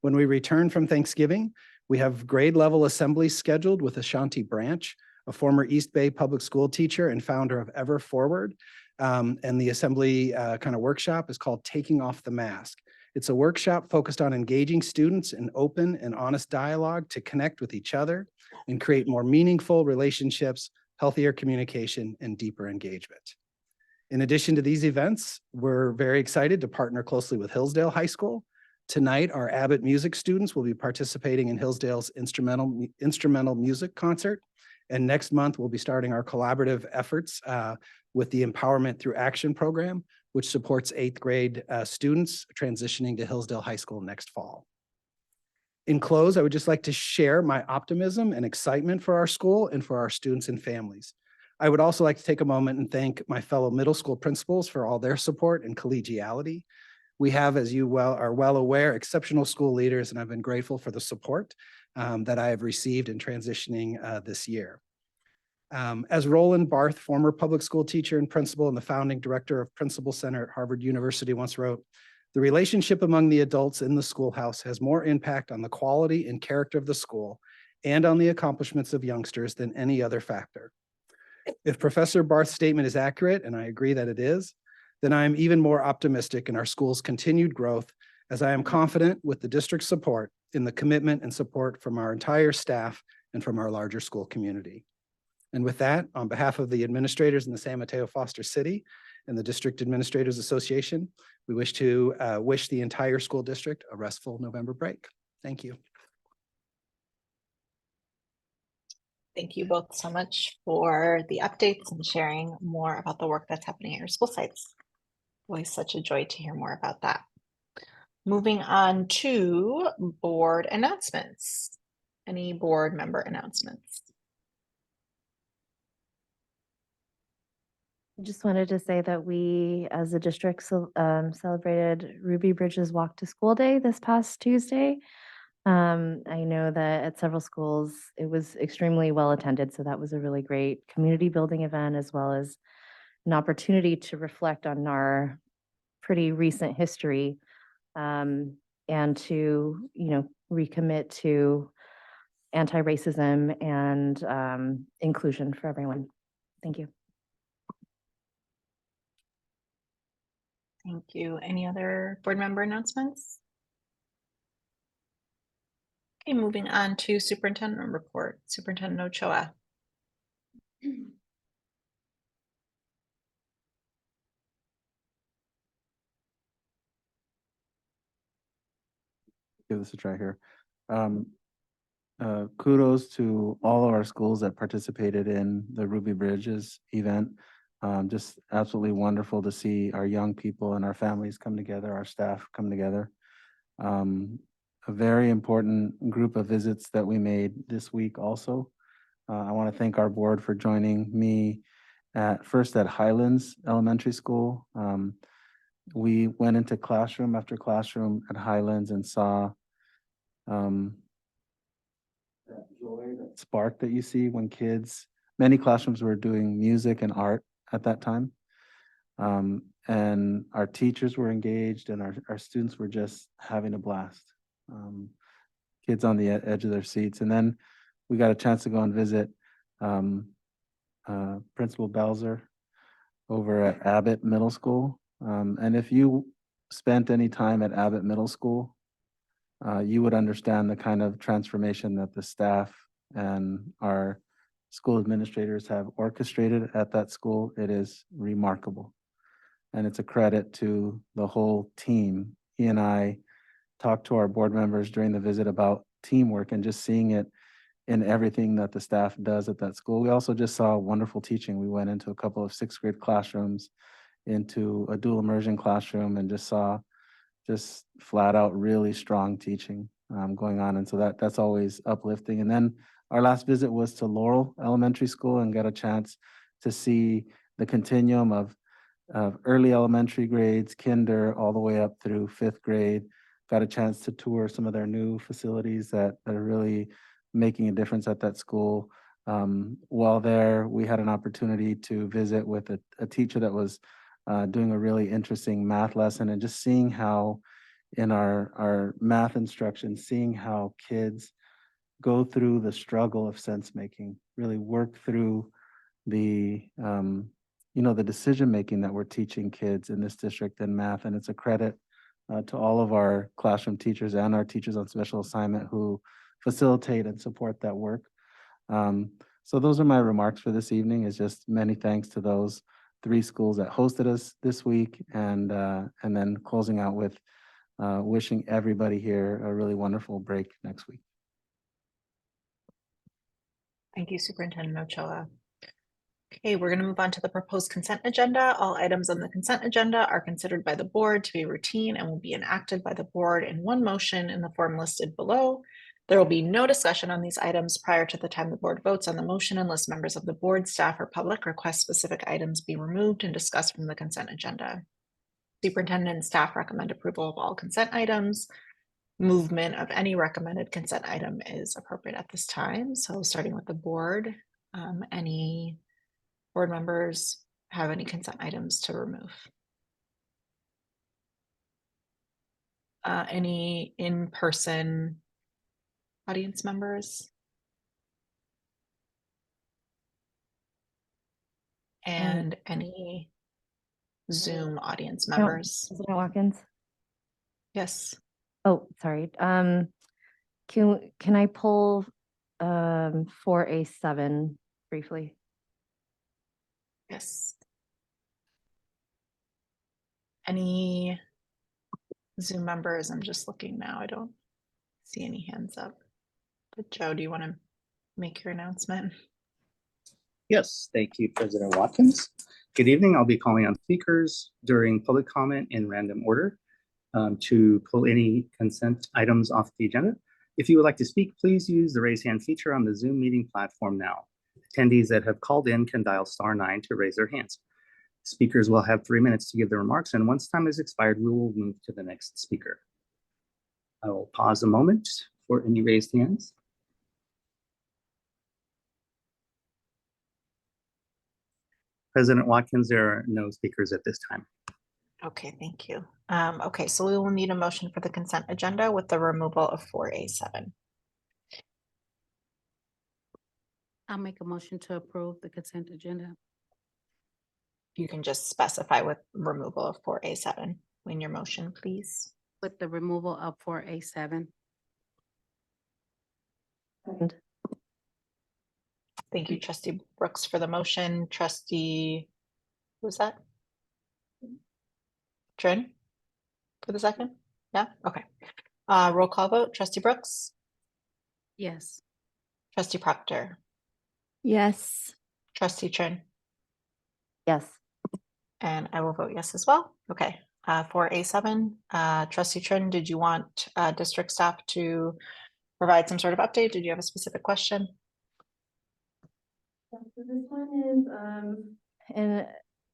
S17: When we return from Thanksgiving, we have grade level assemblies scheduled with Ashanti Branch, a former East Bay public school teacher and founder of Ever Forward. And the assembly kind of workshop is called Taking Off the Mask. It's a workshop focused on engaging students in open and honest dialogue to connect with each other and create more meaningful relationships, healthier communication, and deeper engagement. In addition to these events, we're very excited to partner closely with Hillsdale High School. Tonight, our Abbott music students will be participating in Hillsdale's instrumental music concert. And next month, we'll be starting our collaborative efforts with the Empowerment Through Action program, which supports 8th grade students transitioning to Hillsdale High School next fall. In close, I would just like to share my optimism and excitement for our school and for our students and families. I would also like to take a moment and thank my fellow middle school principals for all their support and collegiality. We have, as you are well aware, exceptional school leaders, and I've been grateful for the support that I have received in transitioning this year. As Roland Barth, former public school teacher and principal and the founding director of Principal Center at Harvard University, once wrote, "The relationship among the adults in the schoolhouse has more impact on the quality and character of the school and on the accomplishments of youngsters than any other factor." If Professor Barth's statement is accurate, and I agree that it is, then I am even more optimistic in our school's continued growth, as I am confident with the district's support in the commitment and support from our entire staff and from our larger school community. And with that, on behalf of the administrators in the San Mateo-Foster City and the District Administrators Association, we wish to wish the entire school district a restful November break. Thank you.
S2: Thank you both so much for the updates and sharing more about the work that's happening at your school sites. Always such a joy to hear more about that. Moving on to board announcements. Any board member announcements?
S18: Just wanted to say that we, as a district, celebrated Ruby Bridges Walk to School Day this past Tuesday. I know that at several schools, it was extremely well attended, so that was a really great community building event, as well as an opportunity to reflect on our pretty recent history and to, recommit to anti-racism and inclusion for everyone. Thank you.
S2: Thank you. Any other board member announcements? Okay, moving on to superintendent report. Superintendent Ochoa.
S4: Give this a try here. Kudos to all of our schools that participated in the Ruby Bridges event. Just absolutely wonderful to see our young people and our families come together, our staff come together. A very important group of visits that we made this week also. I want to thank our board for joining me first at Highlands Elementary School. We went into classroom after classroom at Highlands and saw that joy, that spark that you see when many classrooms were doing music and art at that time. And our teachers were engaged and our students were just having a blast. Kids on the edge of their seats. And then we got a chance to go and visit Principal Belzer over at Abbott Middle School. And if you spent any time at Abbott Middle School, you would understand the kind of transformation that the staff and our school administrators have orchestrated at that school. It is remarkable. And it's a credit to the whole team. He and I talked to our board members during the visit about teamwork and just seeing it in everything that the staff does at that school. We also just saw wonderful teaching. We went into a couple of 6th grade classrooms, into a dual immersion classroom, and just saw flat out really strong teaching going on. And so that's always uplifting. And then our last visit was to Laurel Elementary School and got a chance to see the continuum of early elementary grades, kinder, all the way up through 5th grade. Got a chance to tour some of their new facilities that are really making a difference at that school. While there, we had an opportunity to visit with a teacher that was doing a really interesting math lesson, and just seeing how in our math instruction, seeing how kids go through the struggle of sense making, really work through the the decision making that we're teaching kids in this district in math. And it's a credit to all of our classroom teachers and our teachers on special assignment who facilitate and support that work. So those are my remarks for this evening, is just many thanks to those 3 schools that hosted us this week, and then closing out with wishing everybody here a really wonderful break next week.
S2: Thank you, Superintendent Ochoa. Okay, we're going to move on to the proposed consent agenda. All items on the consent agenda are considered by the board to be routine and will be enacted by the board in one motion in the form listed below. There will be no discussion on these items prior to the time the board votes on the motion unless members of the board, staff, or public request specific items be removed and discussed from the consent agenda. Superintendent and staff recommend approval of all consent items. Movement of any recommended consent item is appropriate at this time. So starting with the board, any board members have any consent items to remove? Any in-person audience members? And any Zoom audience members?
S18: President Watkins?
S2: Yes.
S18: Oh, sorry. Can I pull 4A7 briefly?
S2: Yes. Any Zoom members? I'm just looking now. I don't see any hands up. But Joe, do you want to make your announcement?
S19: Yes, thank you, President Watkins. Good evening. I'll be calling on speakers during public comment in random order to pull any consent items off the agenda. If you would like to speak, please use the raise hand feature on the Zoom meeting platform now. Attendees that have called in can dial *9 to raise their hands. Speakers will have 3 minutes to give their remarks, and once time has expired, we will move to the next speaker. I will pause a moment for any raised hands. President Watkins, there are no speakers at this time.
S2: Okay, thank you. Okay, so we will need a motion for the consent agenda with the removal of 4A7.
S20: I'll make a motion to approve the consent agenda.
S2: You can just specify with removal of 4A7 in your motion, please.
S20: With the removal of 4A7.
S2: Thank you, Trustee Brooks, for the motion. Trustee, who was that? Trin for the second? Yeah, okay. Roll call vote. Trustee Brooks?
S20: Yes.
S2: Trustee Proctor?
S3: Yes.
S2: Trustee Trin?
S18: Yes.
S2: And I will vote yes as well. Okay, 4A7. Trustee Trin, did you want district staff to provide some sort of update? Did you have a specific question?
S18: So this one is in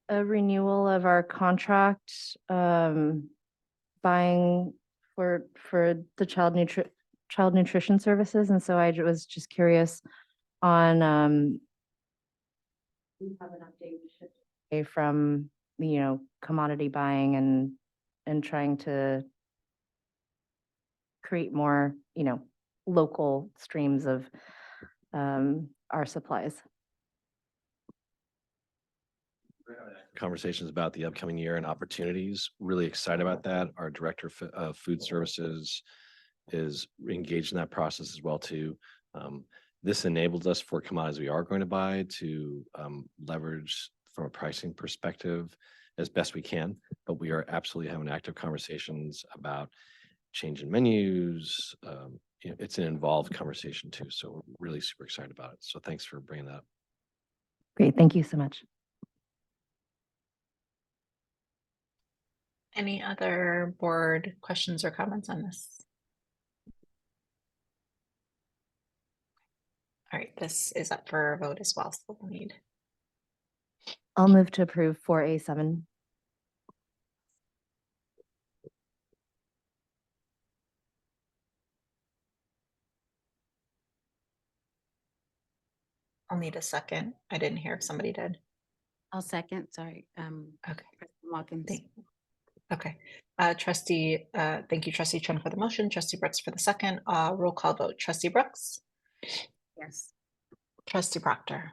S18: a renewal of our contract buying for the child nutrition services, and so I was just curious on we have an update from commodity buying and trying to create more local streams of our supplies.
S21: Conversations about the upcoming year and opportunities. Really excited about that. Our director of food services is engaged in that process as well too. This enables us for commodities we are going to buy to leverage from a pricing perspective as best we can, but we are absolutely having active conversations about changing menus. It's an involved conversation too, so we're really super excited about it. So thanks for bringing that up.
S18: Great, thank you so much.
S2: Any other board questions or comments on this? All right, this is up for a vote as well, so we'll need.
S18: I'll move to approve 4A7.
S2: I'll need a second. I didn't hear if somebody did.
S20: I'll second, sorry.
S2: Okay.
S20: Watkins.
S2: Okay. Trustee, thank you, Trustee Chen for the motion, Trustee Brooks for the second. Roll call vote. Trustee Brooks?
S20: Yes.
S2: Trustee Proctor?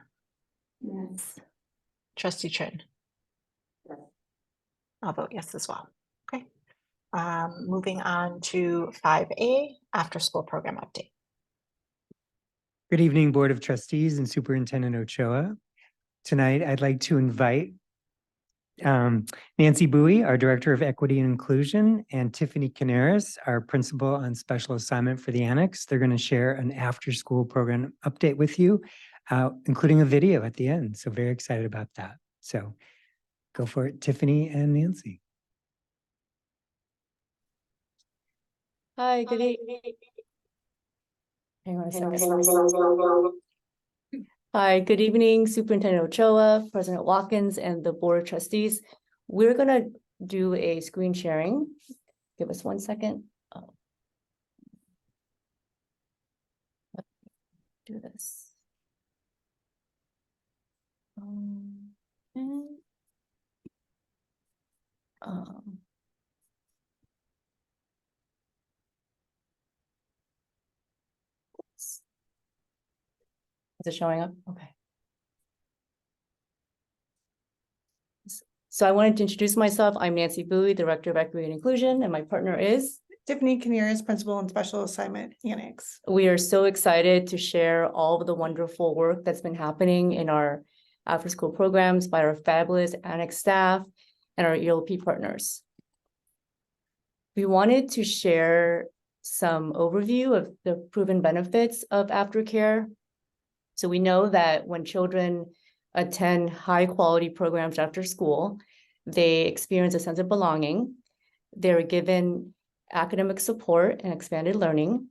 S18: Yes.
S2: Trustee Chen?
S18: Yes.
S2: I'll vote yes as well. Okay. Moving on to 5A, after school program update.
S22: Good evening, Board of Trustees and Superintendent Ochoa. Tonight, I'd like to invite
S1: Nancy Bowie, our Director of Equity and Inclusion, and Tiffany Canaris, our Principal on Special Assignment for the Annex. They're going to share an after-school program update with you, including a video at the end. So very excited about that. So go for it, Tiffany and Nancy.
S5: Hi, good evening. Hang on a second. Hi, good evening, Superintendent Ochoa, President Watkins, and the Board of Trustees. We're gonna do a screen sharing. Give us 1 second. Do this. And, is it showing up? Okay. So I wanted to introduce myself. I'm Nancy Bowie, Director of Equity and Inclusion, and my partner is
S23: Tiffany Canaris, Principal and Special Assignment Annex.
S5: We are so excited to share all of the wonderful work that's been happening in our after-school programs by our fabulous Annex staff and our ELP partners. We wanted to share some overview of the proven benefits of aftercare. So we know that when children attend high-quality programs after school, they experience a sense of belonging. They're given academic support and expanded learning.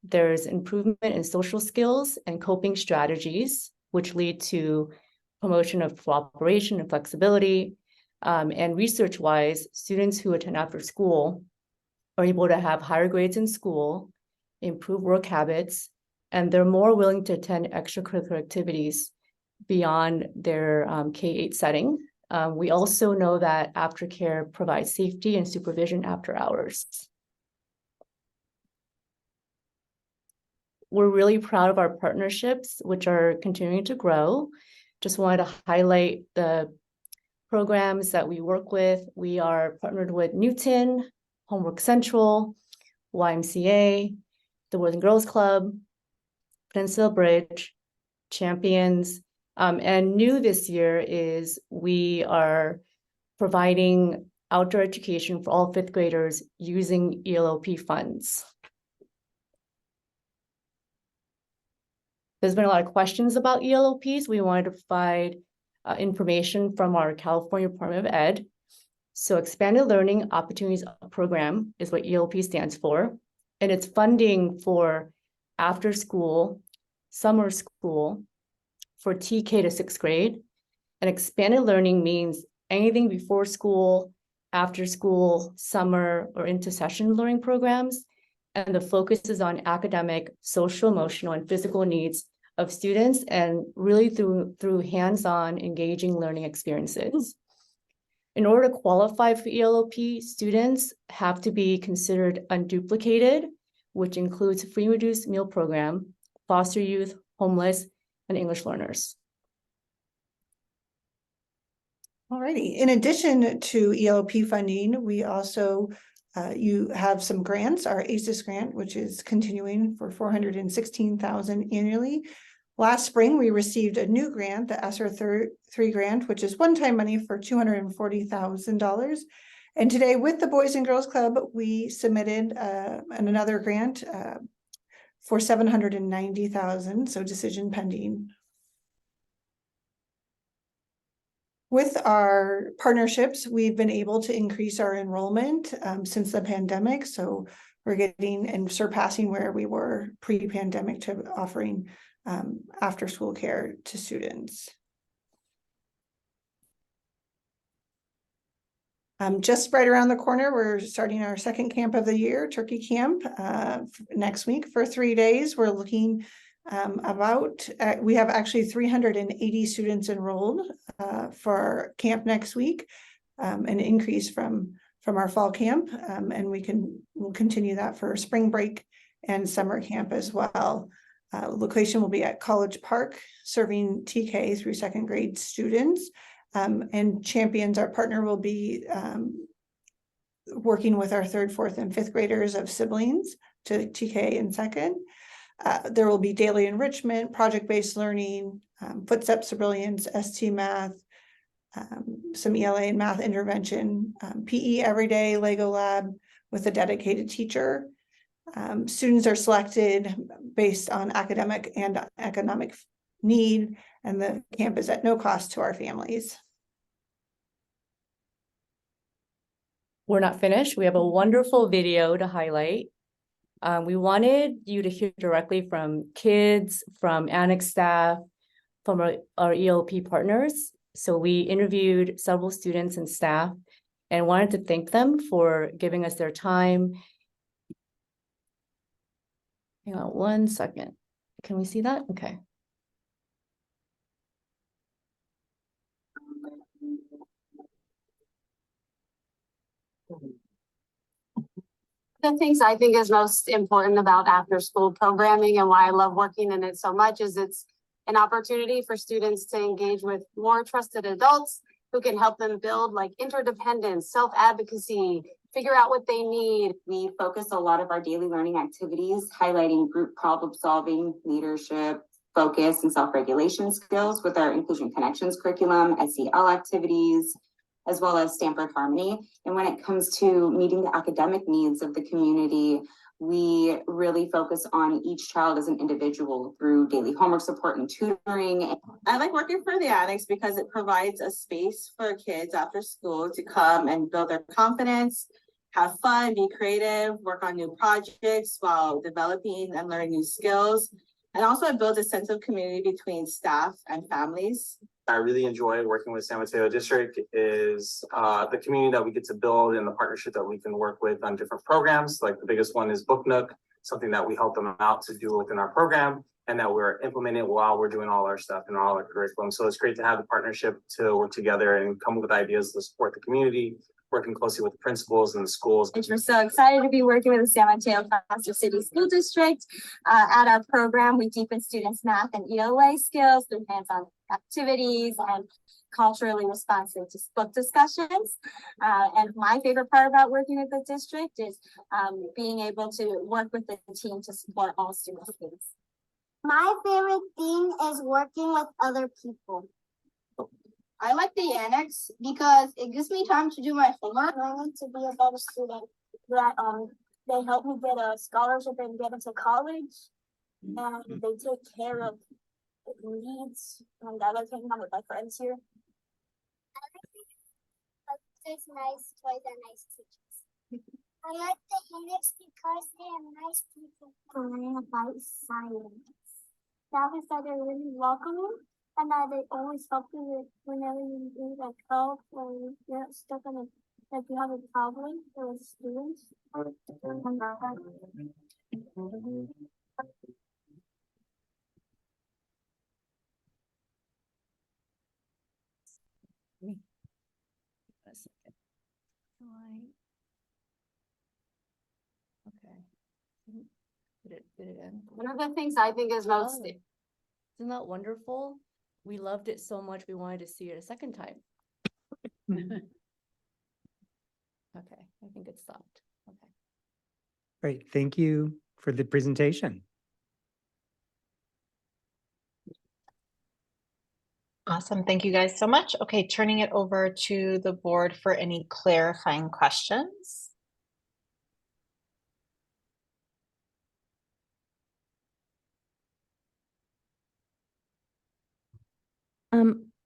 S5: There's improvement in social skills and coping strategies, which lead to promotion of cooperation and flexibility. And research-wise, students who attend after school are able to have higher grades in school, improve work habits, and they're more willing to attend extracurricular activities beyond their K-8 setting. We also know that aftercare provides safety and supervision after hours. We're really proud of our partnerships, which are continuing to grow. Just wanted to highlight the programs that we work with. We are partnered with Newton, Homework Central, YMCA, the Boys and Girls Club, Peninsula Bridge, Champions, and new this year is we are providing outdoor education for all fifth graders using ELOP funds. There's been a lot of questions about ELOPs. We wanted to provide information from our California Department of Ed. So Expanded Learning Opportunities Program is what ELP stands for. And it's funding for after school, summer school, for TK to 6th grade. And expanded learning means anything before school, after school, summer, or into-session learning programs. And the focus is on academic, social, emotional, and physical needs of students, and really through hands-on engaging learning experiences. In order to qualify for ELOP, students have to be considered unduplicated, which includes free and reduced meal program, foster youth, homeless, and English learners.
S23: Alrighty. In addition to ELP funding, we also you have some grants. Our ACES grant, which is continuing for $416,000 annually. Last spring, we received a new grant, the ESSER 3 grant, which is one-time money for $240,000. And today, with the Boys and Girls Club, we submitted another grant for $790,000, so decision pending. With our partnerships, we've been able to increase our enrollment since the pandemic. So we're getting and surpassing where we were pre-pandemic to offering after-school care to students. Just right around the corner, we're starting our second camp of the year, Turkey Camp, next week for 3 days. We're looking we have actually 380 students enrolled for camp next week, an increase from our fall camp, and we'll continue that for spring break and summer camp as well. Location will be at College Park, serving TK through 2nd grade students. And Champions, our partner, will be working with our 3rd, 4th, and 5th graders of siblings to TK in 2nd. There will be daily enrichment, project-based learning, Footsteps to Brilliance, ST Math, some ELA and math intervention, PE every day, Lego lab with a dedicated teacher. Students are selected based on academic and economic need, and the camp is at no cost to our families.
S5: We're not finished. We have a wonderful video to highlight. We wanted you to hear directly from kids, from Annex staff, from our ELP partners. So we interviewed several students and staff and wanted to thank them for giving us their time. Hang on 1 second. Can we see that? Okay.
S7: The things I think is most important about after school programming and why I love working in it so much is it's an opportunity for students to engage with more trusted adults who can help them build like interdependence, self-advocacy, figure out what they need.
S8: We focus a lot of our daily learning activities highlighting group problem solving, leadership, focus, and self-regulation skills with our Inclusion Connections curriculum, SEL activities, as well as Stanford Harmony. And when it comes to meeting the academic needs of the community, we really focus on each child as an individual through daily homework support and tutoring.
S7: I like working for the Annex because it provides a space for kids after school to come and build their confidence, have fun, be creative, work on new projects while developing and learning new skills. And also it builds a sense of community between staff and families.
S9: I really enjoy working with San Mateo District is the community that we get to build and the partnership that we can work with on different programs. Like the biggest one is Book Nook, something that we help them out to do within our program and that we're implementing while we're doing all our stuff and all our curriculum. So it's great to have the partnership to work together and come up with ideas to support the community, working closely with the principals and the schools.
S7: We're so excited to be working with the San Mateo-Foster City School District. At our program, we deepen students' math and ELA skills through hands-on activities and culturally responsive book discussions. And my favorite part about working with the district is being able to work with the team to support all students' needs.
S24: My favorite thing is working with other people. I like the Annex because it gives me time to do my homework. I need to be a better student. That they help me get a scholarship and get into college, and they take care of needs. And I like hanging out with my friends here. I like there's nice toys and nice teachers. I like the Annex because they are nice people. Learning about science. Staff is that they're really welcoming. And that they always help you with whenever you need like help or you're stuck on like you have a problem with students.
S5: Okay. Did it end?
S7: One of the things I think is most
S5: Isn't that wonderful? We loved it so much, we wanted to see it a second time. Okay, I think it stopped. Okay.
S1: Great, thank you for the presentation.
S2: Awesome. Thank you guys so much. Okay, turning it over to the board for any clarifying questions.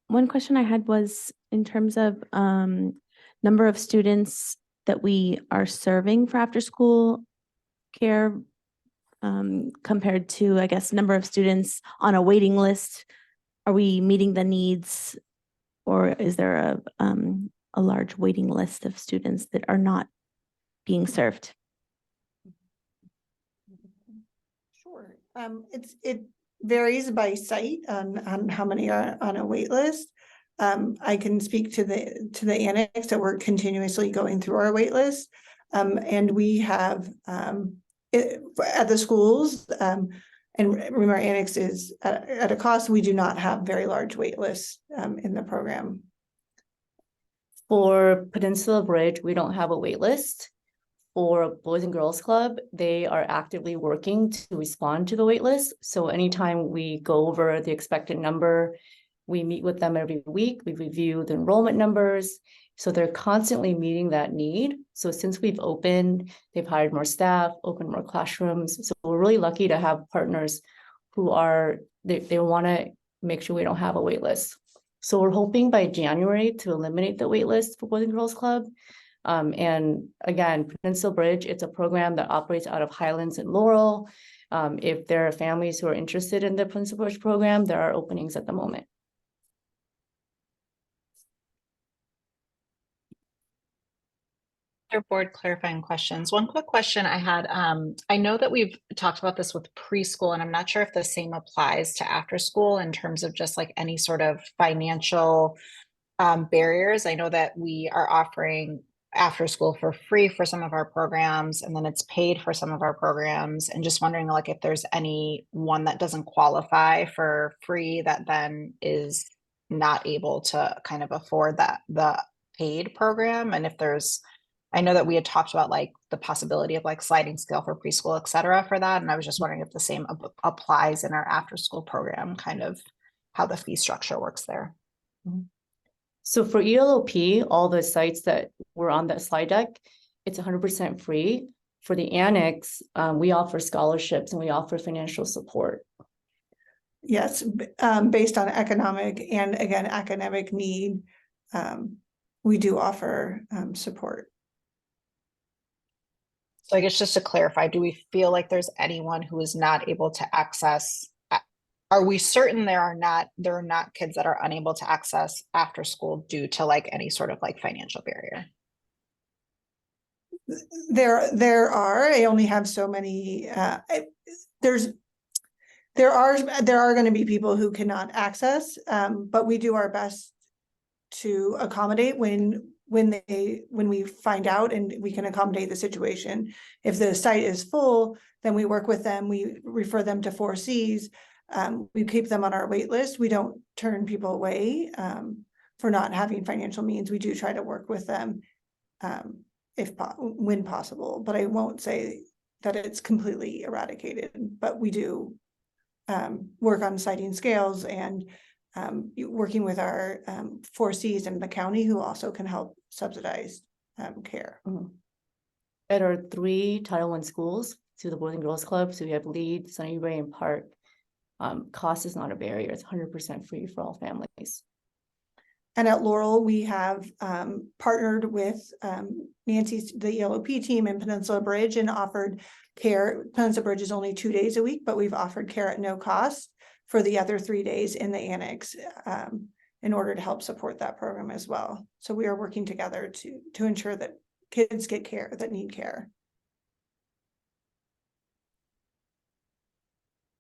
S3: One question I had was in terms of number of students that we are serving for after school care compared to, I guess, number of students on a waiting list. Are we meeting the needs, or is there a large waiting list of students that are not being served?
S23: Sure. It varies by site on how many are on a wait list. I can speak to the Annex that we're continuously going through our wait list. And we have at the schools, and remember Annex is at a cost, we do not have very large wait lists in the program.
S5: For Peninsula Bridge, we don't have a wait list. For Boys and Girls Club, they are actively working to respond to the wait list. So anytime we go over the expected number, We meet with them every week. We review the enrollment numbers. So they're constantly meeting that need. So since we've opened, they've hired more staff, opened more classrooms. So we're really lucky to have partners who they want to make sure we don't have a wait list. So we're hoping by January to eliminate the wait list for Boys and Girls Club. And again, Peninsula Bridge, it's a program that operates out of Highlands and Laurel. If there are families who are interested in the Peninsula Bridge program, there are openings at the moment.
S2: Other board clarifying questions. One quick question I had, I know that we've talked about this with preschool, and I'm not sure if the same applies to after school in terms of just like any sort of financial barriers. I know that we are offering after school for free for some of our programs, and then it's paid for some of our programs, and just wondering like if there's any one that doesn't qualify for free that then is not able to kind of afford the paid program. And if there's, I know that we had talked about like the possibility of like sliding scale for preschool, et cetera, for that. And I was just wondering if the same applies in our after school program, kind of how the fee structure works there.
S5: So for ELOP, all the sites that were on that slide deck, it's 100% free. For the annex, we offer scholarships and we offer financial support.
S23: Yes, based on economic and again, academic need, we do offer support.
S2: So I guess just to clarify, do we feel like there's anyone who is not able to access? Are we certain there are not kids that are unable to access after school due to like any sort of like financial barrier?
S23: There are. I only have so many. There are going to be people who cannot access, but we do our best to accommodate when we find out, and we can accommodate the situation. If the site is full, then we work with them. We refer them to 4Cs. We keep them on our wait list. We don't turn people away for not having financial means. We do try to work with them when possible, but I won't say that it's completely eradicated, but we do work on sliding scales and working with our 4Cs and the county, who also can help subsidize care.
S5: At our 3 Title I schools through the Boys and Girls Club, so we have Lead, Sunny Ray, and Park. Cost is not a barrier. It's 100% free for all families.
S23: And at Laurel, we have partnered with Nancy's, the ELOP team in Peninsula Bridge, and offered care. Peninsula Bridge is only 2 days a week, but we've offered care at no cost for the other 3 days in the annex in order to help support that program as well. So we are working together to ensure that kids get care that need care.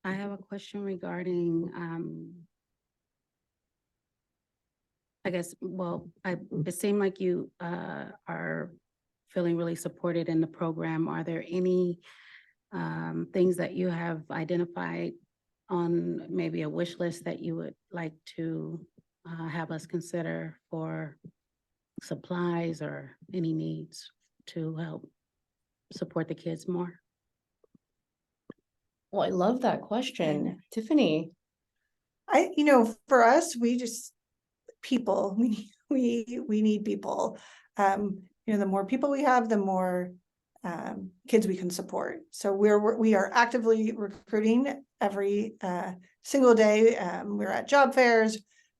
S20: I have a question regarding, I guess, well, it seemed like you are feeling really supported in the program. Are there any things that you have identified on maybe a wish list that you would like to have us consider for supplies or any needs to help support the kids more?
S5: Well, I love that question. Tiffany.
S23: For us, we just people, we need people. The more people we have, the more kids we can support. So we are actively recruiting every single day. We're at job fairs.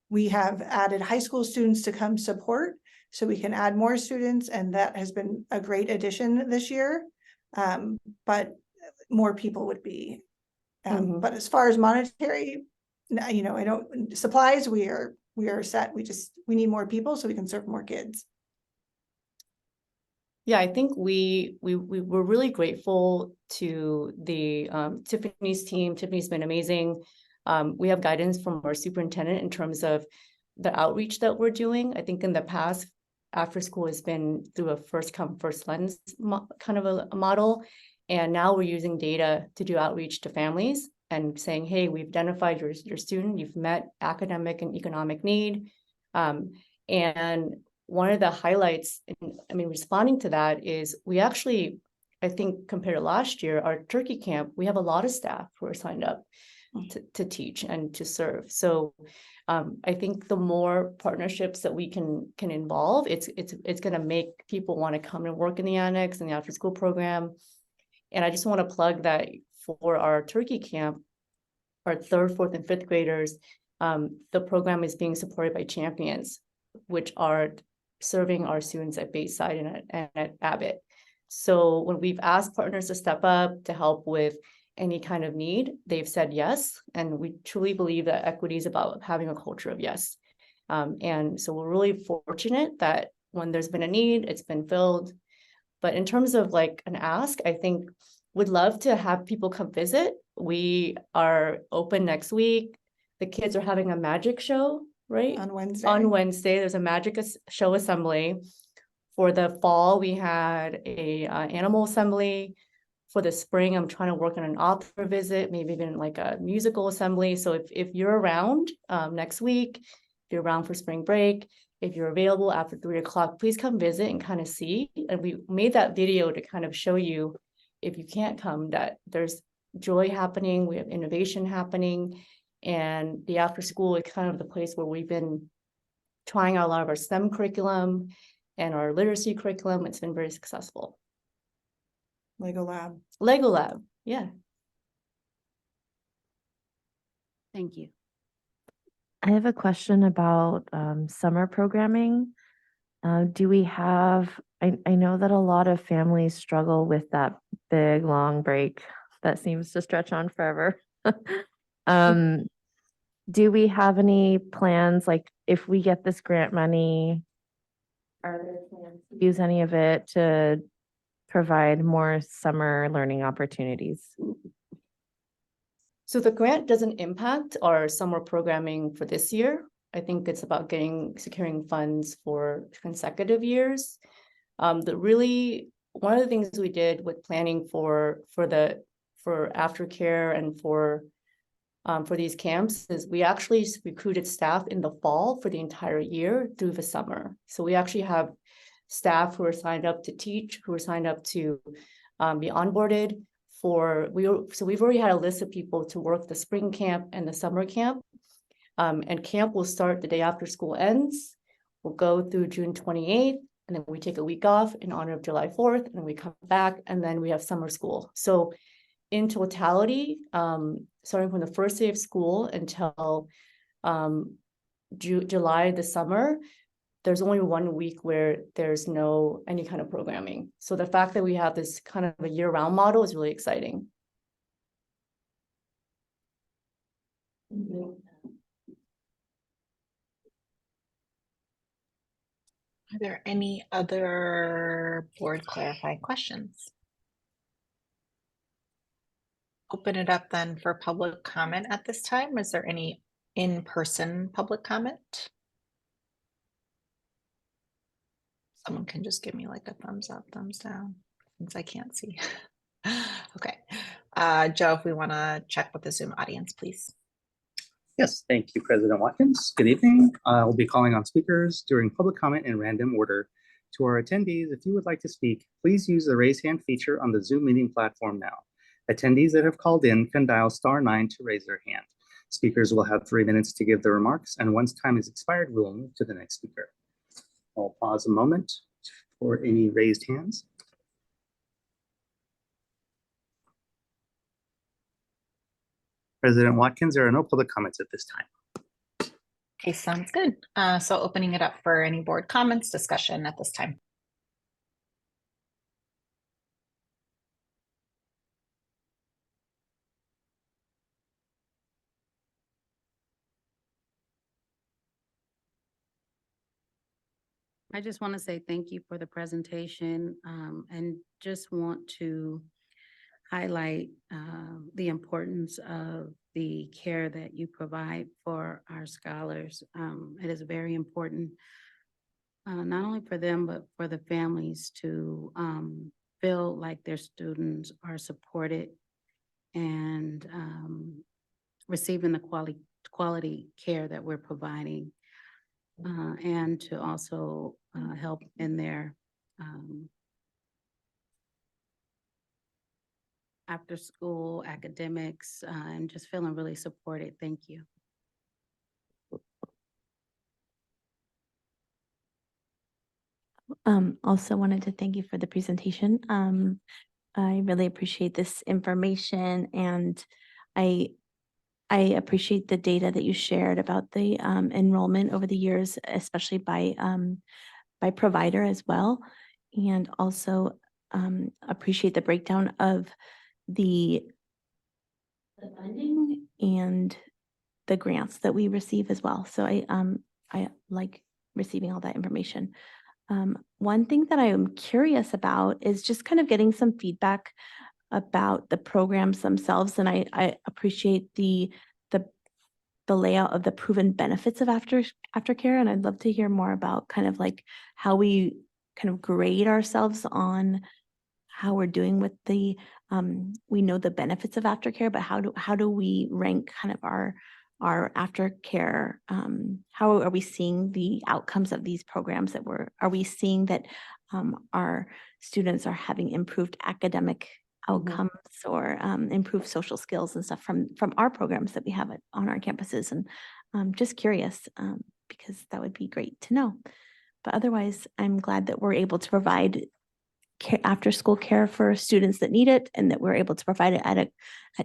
S23: We have added high school students to come support, so we can add more students, and that has been a great addition this year. But more people would be. But as far as monetary, supplies, we are set. We need more people so we can serve more kids.
S5: Yeah, I think we're really grateful to the Tiffany's team. Tiffany's been amazing. We have guidance from our superintendent in terms of the outreach that we're doing. I think in the past, after school has been through a first come, first lens kind of a model. And now we're using data to do outreach to families and saying, hey, we've identified your student, you've met academic and economic need. And one of the highlights, responding to that is we actually, I think compared to last year, our turkey camp, we have a lot of staff who are signed up. to teach and to serve. So I think the more partnerships that we can involve, it's going to make people want to come and work in the annex and the after school program. And I just want to plug that for our turkey camp, our 3rd, 4th, and 5th graders, the program is being supported by Champions, which are serving our students at Bayside and at Abbott. So when we've asked partners to step up to help with any kind of need, they've said yes. And we truly believe that equity is about having a culture of yes. And so we're really fortunate that when there's been a need, it's been filled. But in terms of like an ask, I think we'd love to have people come visit. We are open next week. The kids are having a magic show, right?
S23: On Wednesday.
S5: On Wednesday, there's a magic show assembly. For the fall, we had a animal assembly. For the spring, I'm trying to work on an author visit, maybe even like a musical assembly. So if you're around next week, if you're around for spring break, if you're available after 3 o'clock, please come visit and kind of see. And we made that video to kind of show you, if you can't come, that there's joy happening, we have innovation happening, and the after school is kind of the place where we've been trying out a lot of our STEM curriculum and our literacy curriculum. It's been very successful.
S23: Lego Lab.
S5: Lego Lab, yeah.
S20: Thank you.
S18: I have a question about summer programming. Do we have, I know that a lot of families struggle with that big, long break that seems to stretch on forever. Do we have any plans, like if we get this grant money, are there plans to use any of it to provide more summer learning opportunities?
S5: So the grant doesn't impact our summer programming for this year. I think it's about securing funds for consecutive years. One of the things we did with planning for aftercare and for these camps is we actually recruited staff in the fall for the entire year through the summer. So we actually have staff who are signed up to teach, who are signed up to be onboarded. So we've already had a list of people to work the spring camp and the summer camp. And camp will start the day after school ends. We'll go through June 28th, and then we take a week off in honor of July 4th, and then we come back, and then we have summer school. So in totality, starting from the first day of school until July, the summer, there's only 1 week where there's any kind of programming. So the fact that we have this kind of a year-round model is really exciting.
S2: Are there any other board clarifying questions? Open it up then for public comment at this time. Is there any in-person public comment? Someone can just give me like a thumbs up, thumbs down, since I can't see. Okay. Joe, if we want to check with the Zoom audience, please.
S19: Yes, thank you, President Watkins. Good evening. I'll be calling on speakers during public comment in random order. To our attendees, if you would like to speak, please use the raise hand feature on the Zoom meeting platform now. Attendees that have called in can dial *9 to raise their hand. Speakers will have 3 minutes to give their remarks, and once time is expired, we'll move to the next speaker. I'll pause a moment for any raised hands. President Watkins, there are no public comments at this time.
S2: Okay, sounds good. So opening it up for any board comments, discussion at this time.
S20: I just want to say thank you for the presentation and just want to highlight the importance of the care that you provide for our scholars. It is very important, not only for them, but for the families to feel like their students are supported and receiving the quality care that we're providing. And to also help in their after school academics, and just feeling really supported. Thank you.
S3: Also wanted to thank you for the presentation. I really appreciate this information, and I appreciate the data that you shared about the enrollment over the years, especially by provider as well. And also appreciate the breakdown of the funding and the grants that we receive as well. So I like receiving all that information. One thing that I am curious about is just kind of getting some feedback about the programs themselves. And I appreciate the layout of the proven benefits of aftercare. And I'd love to hear more about kind of like how we kind of grade ourselves on how we're doing with the, we know the benefits of aftercare, but how do we rank kind of our aftercare? How are we seeing the outcomes of these programs are we seeing that our students are having improved academic outcomes or improved social skills and stuff from our programs that we have on our campuses? And I'm just curious because that would be great to know. But otherwise, I'm glad that we're able to provide after school care for students that need it, and that we're able to provide it at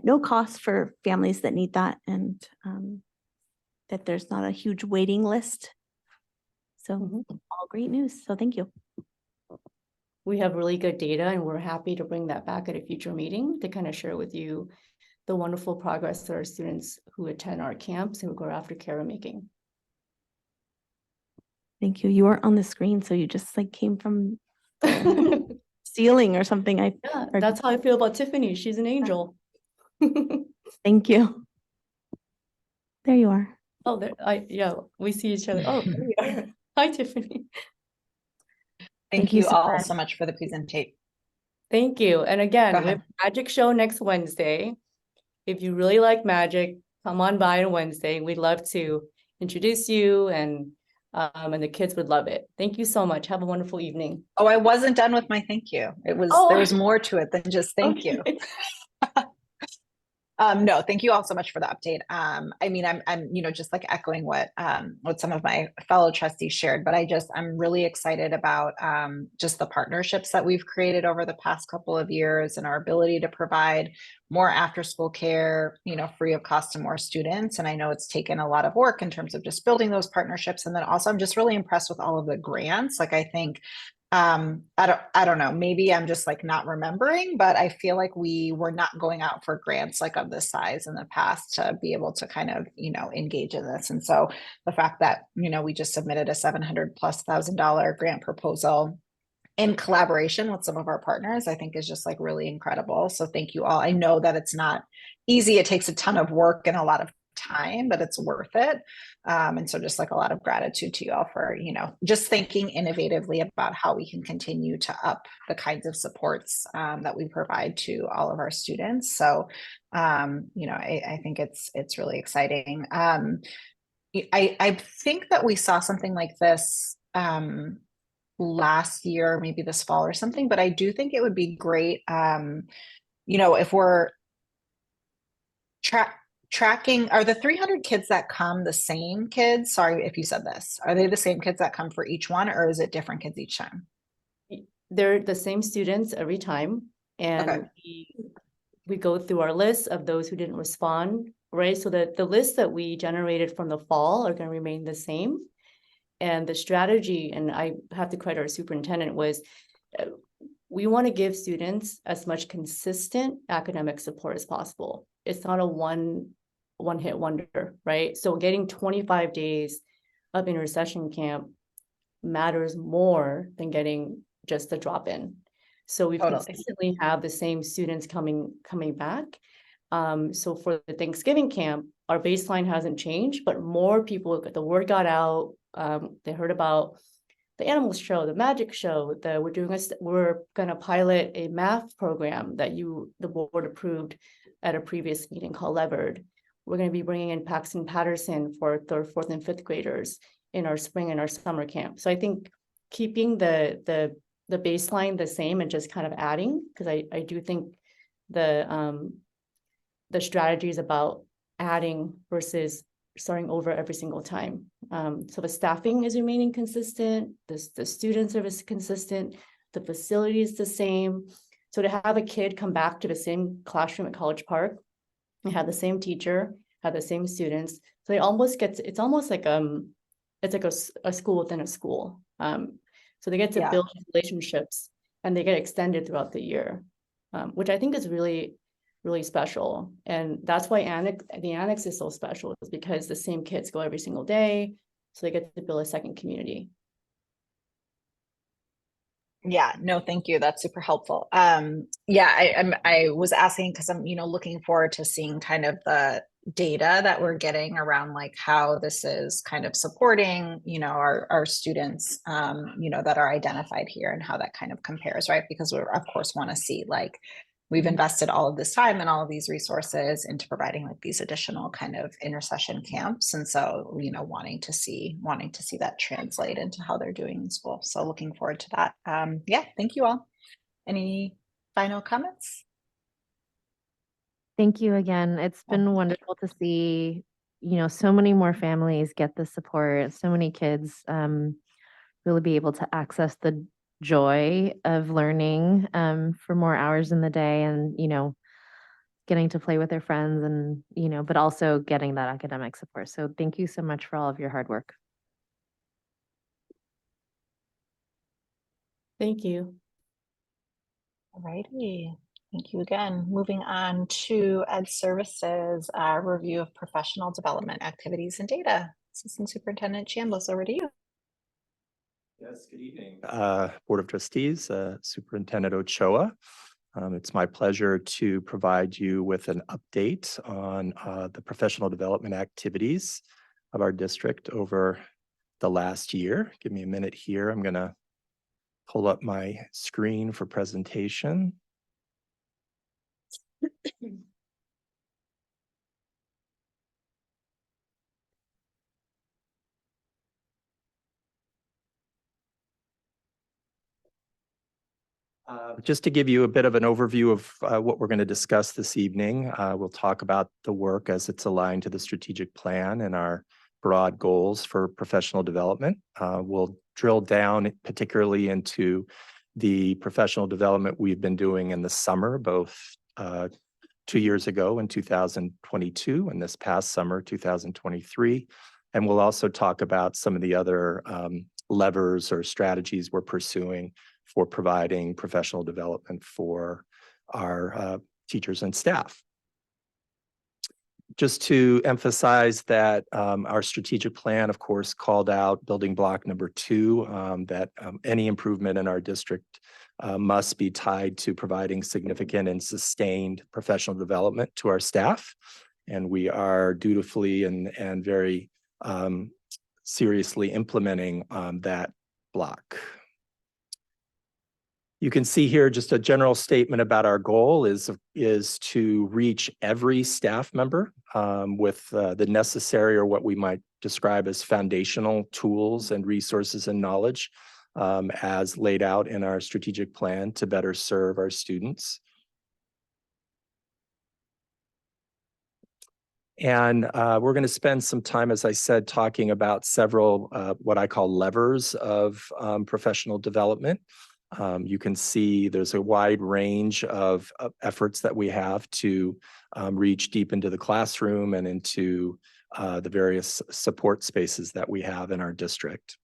S3: no cost for families that need that, and that there's not a huge waiting list. So all great news. So thank you.
S5: We have really good data, and we're happy to bring that back at a future meeting to kind of share with you the wonderful progress that our students who attend our camps and who go after care are making.
S3: Thank you. You weren't on the screen, so you just like came from ceiling or something.
S5: Yeah, that's how I feel about Tiffany. She's an angel.
S3: Thank you. There you are.
S5: Oh, there, yeah, we see each other. Oh, there we are. Hi, Tiffany.
S2: Thank you all so much for the presentation.
S5: Thank you. And again, we have a magic show next Wednesday. If you really like magic, come on by on Wednesday. We'd love to introduce you, and the kids would love it. Thank you so much. Have a wonderful evening.
S2: Oh, I wasn't done with my thank you. There was more to it than just thank you. No, thank you all so much for the update. I mean, I'm, just like echoing what some of my fellow trustees shared, but I'm really excited about just the partnerships that we've created over the past couple of years, and our ability to provide more after school care, free of cost to more students. And I know it's taken a lot of work in terms of just building those partnerships. And then also I'm just really impressed with all of the grants. Like, I think I don't know, maybe I'm just like not remembering, but I feel like we were not going out for grants like of this size in the past to be able to kind of, engage in this. And so the fact that, we just submitted a $700,000+ grant proposal in collaboration with some of our partners, I think is just like really incredible. So thank you all. I know that it's not easy. It takes a ton of work and a lot of time, but it's worth it. And so just like a lot of gratitude to you all for, just thinking innovatively about how we can continue to up the kinds of supports that we provide to all of our students. So, I think it's really exciting. I think that we saw something like this last year, maybe this fall or something, but I do think it would be great, if we're tracking, are the 300 kids that come the same kids? Sorry if you said this. Are they the same kids that come for each one, or is it different kids each time?
S5: They're the same students every time. And we go through our list of those who didn't respond, right? So the list that we generated from the fall are going to remain the same. And the strategy, and I have to credit our superintendent, was we want to give students as much consistent academic support as possible. It's not a one hit wonder, right? So getting 25 days of intercession camp matters more than getting just a drop in. So we consistently have the same students coming back. So for the Thanksgiving camp, our baseline hasn't changed, but more people, the word got out. They heard about the animals show, the magic show, that we're going to pilot a math program that the board approved at a previous meeting called Levered. We're going to be bringing in Paxton Patterson for 3rd, 4th, and 5th graders in our spring and our summer camp. So I think keeping the baseline the same and just kind of adding, because I do think the strategies about adding versus starting over every single time. So the staffing is remaining consistent, the student service is consistent, the facility is the same. So to have a kid come back to the same classroom at College Park and have the same teacher, have the same students, so they almost get it's almost like it's like a school within a school. So they get to build relationships and they get extended throughout the year, which I think is really, really special. And that's why the annex is so special, is because the same kids go every single day. So they get to build a second community.
S2: Yeah, no, thank you. That's super helpful. Yeah, I was asking because I'm, looking forward to seeing kind of the data that we're getting around like how this is kind of supporting, our students, that are identified here and how that kind of compares, right? Because we of course want to see like we've invested all of this time and all of these resources into providing like these additional kind of intercession camps. And so, wanting to see that translate into how they're doing in school. So looking forward to that. Yeah, thank you all. Any final comments?
S18: Thank you again. It's been wonderful to see, so many more families get the support, so many kids really be able to access the joy of learning for more hours in the day and, getting to play with their friends and, but also getting that academic support. So thank you so much for all of your hard work.
S5: Thank you.
S2: All righty. Thank you again. Moving on to Ed Services, review of professional development activities and data. Assistant Superintendent Chambliss, over to you.
S10: Yes, good evening. Board of Trustees, Superintendent Ochoa. It's my pleasure to provide you with an update on the professional development activities of our district over the last year. Give me a minute here. I'm going to pull up my screen for presentation. Just to give you a bit of an overview of what we're going to discuss this evening, we'll talk about the work as it's aligned to the strategic plan and our broad goals for professional development. We'll drill down particularly into the professional development we've been doing in the summer, both 2 years ago in 2022 and this past summer, 2023. And we'll also talk about some of the other levers or strategies we're pursuing for providing professional development for our teachers and staff. Just to emphasize that our strategic plan, of course, called out building block number 2, that any improvement in our district must be tied to providing significant and sustained professional development to our staff. And we are dutifully and very seriously implementing that block. You can see here just a general statement about our goal is to reach every staff member with the necessary or what we might describe as foundational tools and resources and knowledge as laid out in our strategic plan to better serve our students. And we're going to spend some time, as I said, talking about several what I call levers of professional development. You can see there's a wide range of efforts that we have to reach deep into the classroom and into the various support spaces that we have in our district.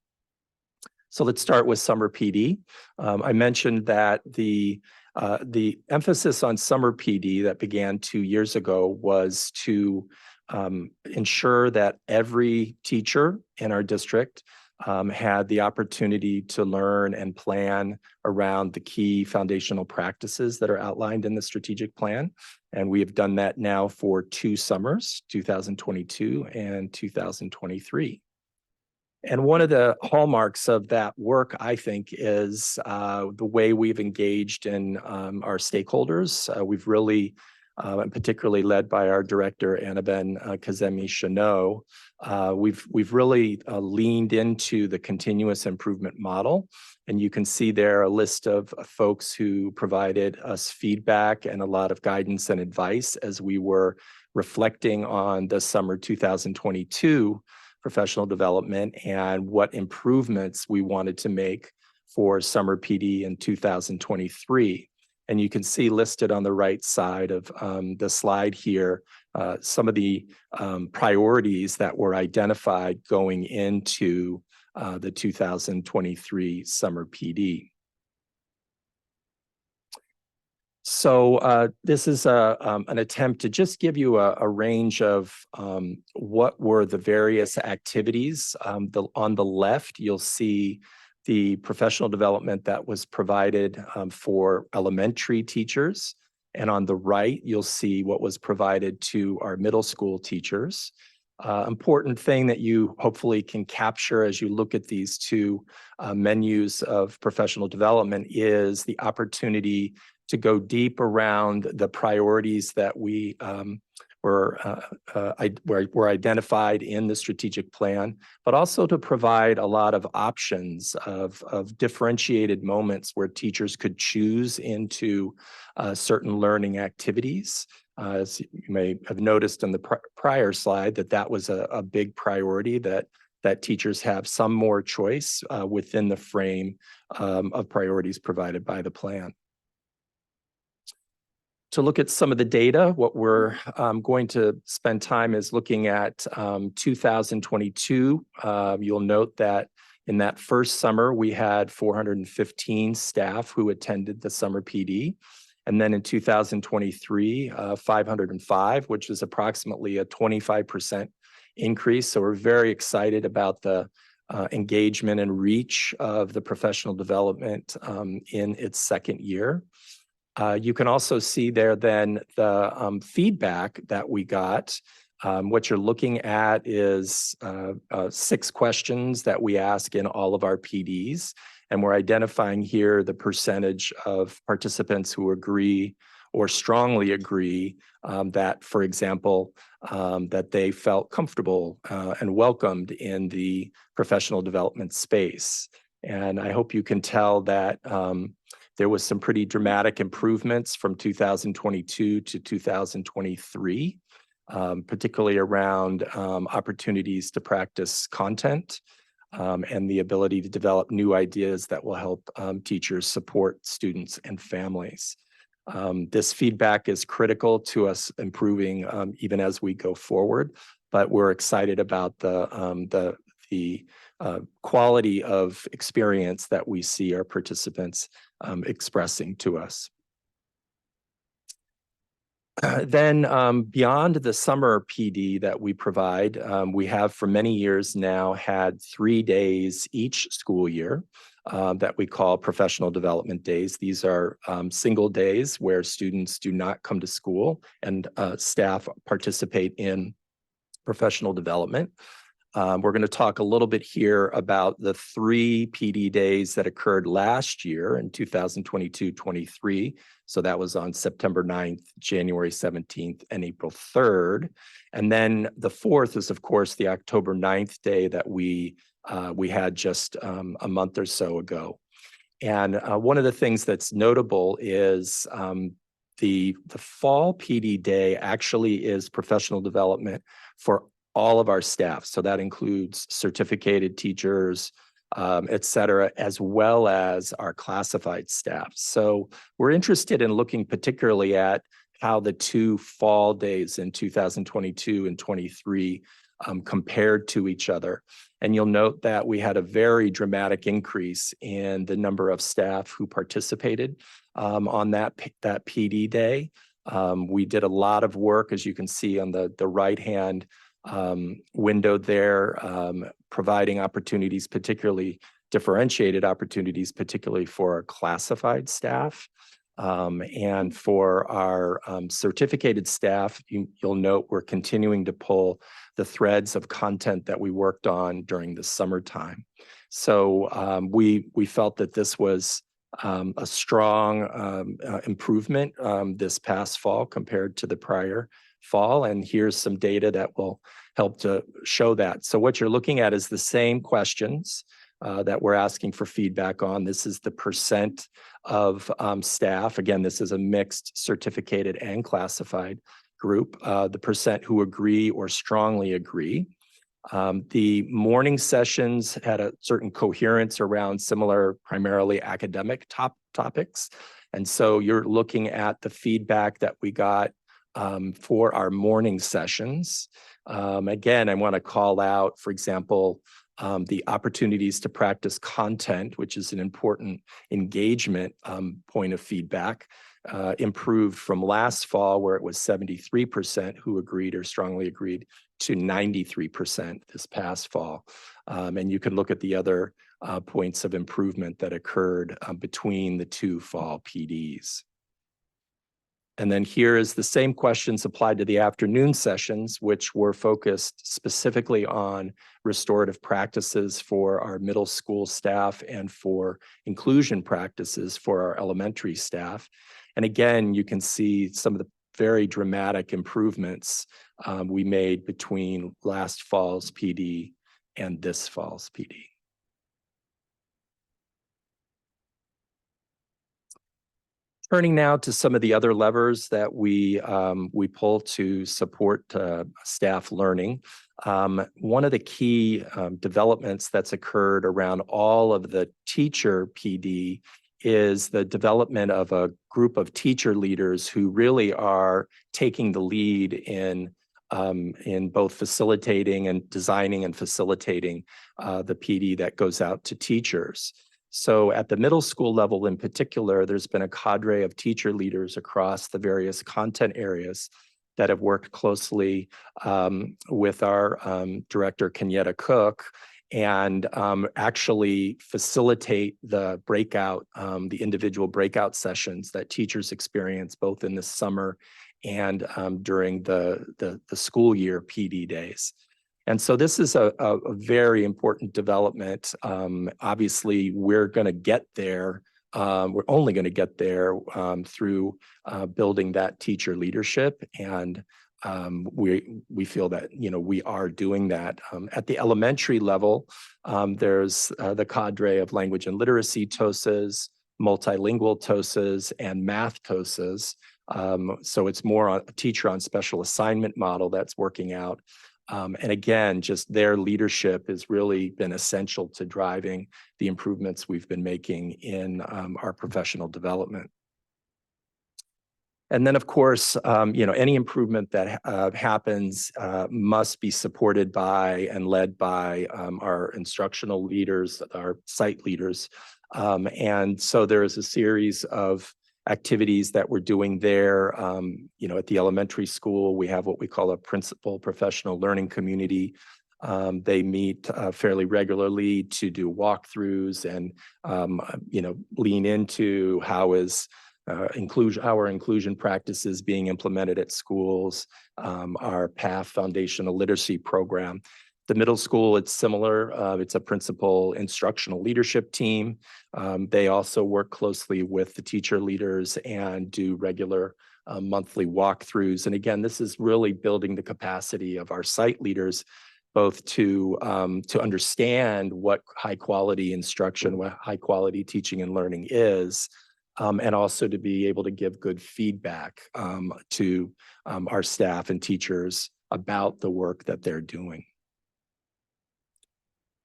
S10: So let's start with summer PD. I mentioned that the emphasis on summer PD that began 2 years ago was to ensure that every teacher in our district had the opportunity to learn and plan around the key foundational practices that are outlined in the strategic plan. And we have done that now for 2 summers, 2022 and 2023. And one of the hallmarks of that work, I think, is the way we've engaged in our stakeholders. We've really and particularly led by our director, Annabelle Kazemi-Chanot. We've really leaned into the continuous improvement model. And you can see there a list of folks who provided us feedback and a lot of guidance and advice as we were reflecting on the summer 2022 professional development and what improvements we wanted to make for summer PD in 2023. And you can see listed on the right side of the slide here, some of the priorities that were identified going into the 2023 summer PD. So this is an attempt to just give you a range of what were the various activities. On the left, you'll see the professional development that was provided for elementary teachers. And on the right, you'll see what was provided to our middle school teachers. Important thing that you hopefully can capture as you look at these two menus of professional development is the opportunity to go deep around the priorities that we were identified in the strategic plan, but also to provide a lot of options of differentiated moments where teachers could choose into certain learning activities. As you may have noticed in the prior slide, that was a big priority, that teachers have some more choice within the frame of priorities provided by the plan. To look at some of the data, what we're going to spend time is looking at 2022. You'll note that in that first summer, we had 415 staff who attended the summer PD. And then in 2023, 505, which is approximately a 25% increase. So we're very excited about the engagement and reach of the professional development in its second year. You can also see there then the feedback that we got. What you're looking at is 6 questions that we ask in all of our PDs. And we're identifying here the percentage of participants who agree or strongly agree that, for example, that they felt comfortable and welcomed in the professional development space. And I hope you can tell that there was some pretty dramatic improvements from 2022 to 2023, particularly around opportunities to practice content and the ability to develop new ideas that will help teachers support students and families. This feedback is critical to us improving even as we go forward, but we're excited about the quality of experience that we see our participants expressing to us. Then beyond the summer PD that we provide, we have for many years now had 3 days each school year that we call professional development days. These are single days where students do not come to school and staff participate in professional development. We're going to talk a little bit here about the 3 PD days that occurred last year in 2022-23. So that was on September 9th, January 17th, and April 3rd. And then the 4th is, of course, the October 9th day that we had just a month or so ago. And one of the things that's notable is the fall PD day actually is professional development for all of our staff. So that includes certificated teachers, et cetera, as well as our classified staff. So we're interested in looking particularly at how the 2 fall days in 2022 and 23 compared to each other. And you'll note that we had a very dramatic increase in the number of staff who participated on that PD day. We did a lot of work, as you can see on the right-hand window there, providing opportunities, particularly differentiated opportunities, particularly for our classified staff. And for our certificated staff, you'll note we're continuing to pull the threads of content that we worked on during the summertime. So we felt that this was a strong improvement this past fall compared to the prior fall. And here's some data that will help to show that. So what you're looking at is the same questions that we're asking for feedback on. This is the percent of staff. Again, this is a mixed certificated and classified group. The percent who agree or strongly agree. The morning sessions had a certain coherence around similar, primarily academic topics. And so you're looking at the feedback that we got for our morning sessions. Again, I want to call out, for example, the opportunities to practice content, which is an important engagement point of feedback, improved from last fall, where it was 73% who agreed or strongly agreed, to 93% this past fall. And you can look at the other points of improvement that occurred between the two fall PDs. And then here is the same questions applied to the afternoon sessions, which were focused specifically on restorative practices for our middle school staff and for inclusion practices for our elementary staff. And again, you can see some of the very dramatic improvements we made between last fall's PD and this fall's PD. Turning now to some of the other levers that we pull to support staff learning. One of the key developments that's occurred around all of the teacher PD is the development of a group of teacher leaders who really are taking the lead in both facilitating and designing and facilitating the PD that goes out to teachers. So at the middle school level in particular, there's been a cadre of teacher leaders across the various content areas that have worked closely with our director, Kenyatta Cook, and actually facilitate the breakout, the individual breakout sessions that teachers experience both in the summer and during the school year PD days. And so this is a very important development. Obviously, we're going to get there. We're only going to get there through building that teacher leadership. And we feel that, we are doing that. At the elementary level, there's the cadre of language and literacy TOSAs, multilingual TOSAs, and math TOSAs. So it's more on a teacher on special assignment model that's working out. And again, just their leadership has really been essential to driving the improvements we've been making in our professional development. And then, of course, any improvement that happens must be supported by and led by our instructional leaders, our site leaders. And so there is a series of activities that we're doing there. At the elementary school, we have what we call a principal professional learning community. They meet fairly regularly to do walkthroughs and, lean into how our inclusion practices being implemented at schools, our PATH foundational literacy program. The middle school, it's similar. It's a principal instructional leadership team. They also work closely with the teacher leaders and do regular monthly walkthroughs. And again, this is really building the capacity of our site leaders, both to understand what high quality instruction, what high quality teaching and learning is, and also to be able to give good feedback to our staff and teachers about the work that they're doing.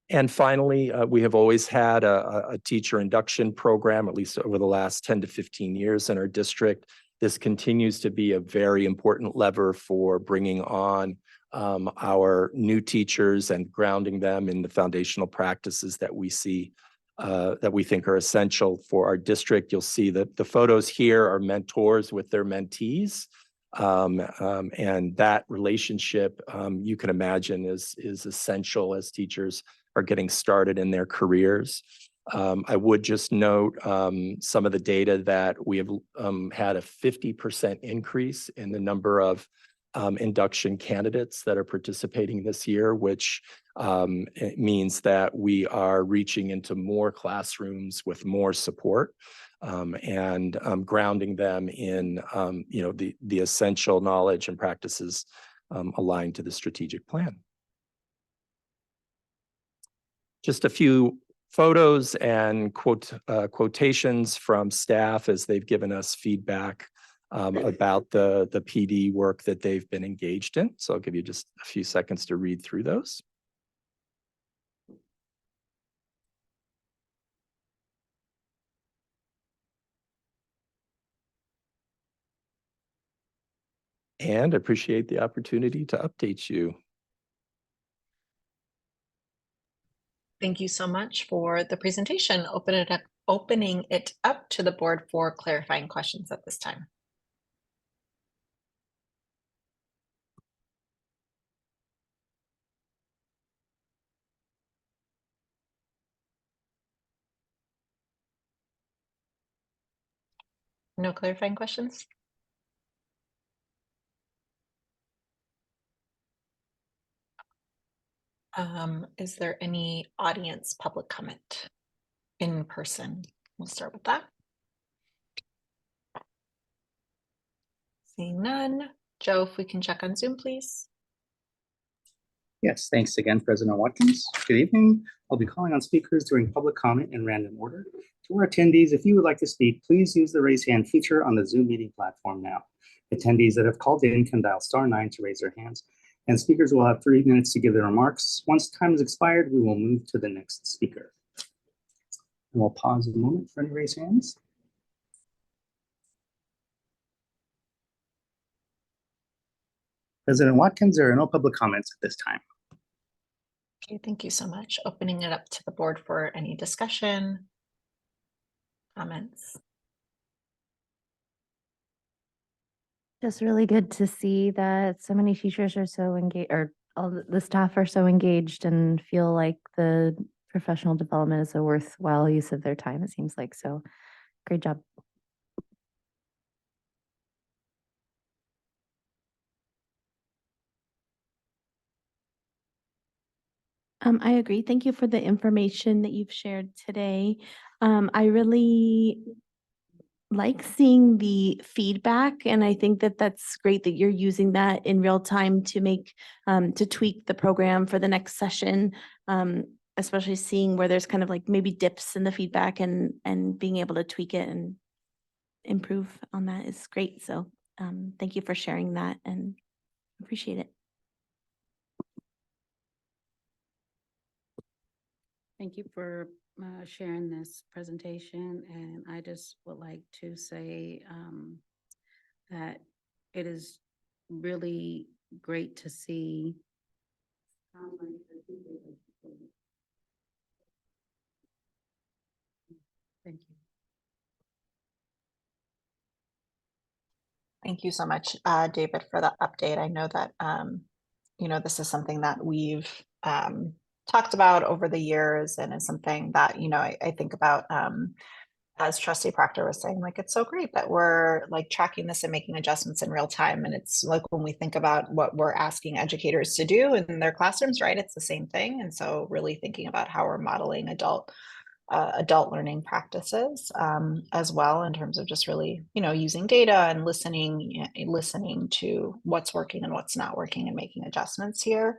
S10: And finally, we have always had a teacher induction program, at least over the last 10 to 15 years in our district. This continues to be a very important lever for bringing on our new teachers and grounding them in the foundational practices that we see, that we think are essential for our district. You'll see that the photos here are mentors with their mentees. And that relationship, you can imagine, is essential as teachers are getting started in their careers. I would just note some of the data that we have had a 50% increase in the number of induction candidates that are participating this year, which it means that we are reaching into more classrooms with more support and grounding them in the essential knowledge and practices aligned to the strategic plan. Just a few photos and quotations from staff as they've given us feedback about the PD work that they've been engaged in. So I'll give you just a few seconds to read through those. And appreciate the opportunity to update you.
S2: Thank you so much for the presentation. Opening it up to the board for clarifying questions at this time. No clarifying questions? Is there any audience public comment in person? We'll start with that. Seeing none. Joe, if we can check on Zoom, please.
S19: Yes, thanks again, President Watkins. Good evening. I'll be calling on speakers during public comment in random order. To our attendees, if you would like to speak, please use the raise hand feature on the Zoom meeting platform now. Attendees that have called in can dial *9 to raise their hands, and speakers will have 3 minutes to give their remarks. Once time is expired, we will move to the next speaker. And we'll pause a moment for any raised hands. President Watkins, there are no public comments at this time.
S2: Okay, thank you so much. Opening it up to the board for any discussion, comments.
S18: Just really good to see that so many teachers are so engaged, or all the staff are so engaged and feel like the professional development is a worthwhile use of their time, it seems like. So great job.
S3: I agree. Thank you for the information that you've shared today. I really like seeing the feedback, and I think that that's great that you're using that in real time to make to tweak the program for the next session, especially seeing where there's kind of like maybe dips in the feedback and being able to tweak it and improve on that is great. So thank you for sharing that and appreciate it.
S20: Thank you for sharing this presentation, and I just would like to say that it is really great to see Thank you.
S2: Thank you so much, David, for the update. I know that, this is something that we've talked about over the years, and is something that, I think about as Trustee Proctor was saying, like, it's so great that we're like tracking this and making adjustments in real time. And it's like when we think about what we're asking educators to do in their classrooms, right? It's the same thing. And so really thinking about how we're modeling adult learning practices as well, in terms of just really, using data and listening to what's working and what's not working and making adjustments here.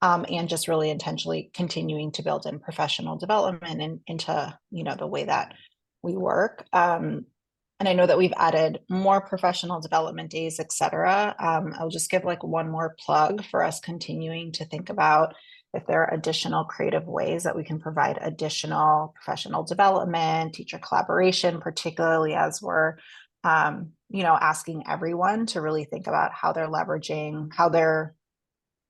S2: And just really intentionally continuing to build in professional development and into, the way that we work. And I know that we've added more professional development days, et cetera. I'll just give like one more plug for us continuing to think about if there are additional creative ways that we can provide additional professional development, teacher collaboration, particularly as we're, asking everyone to really think about how they're leveraging, how they're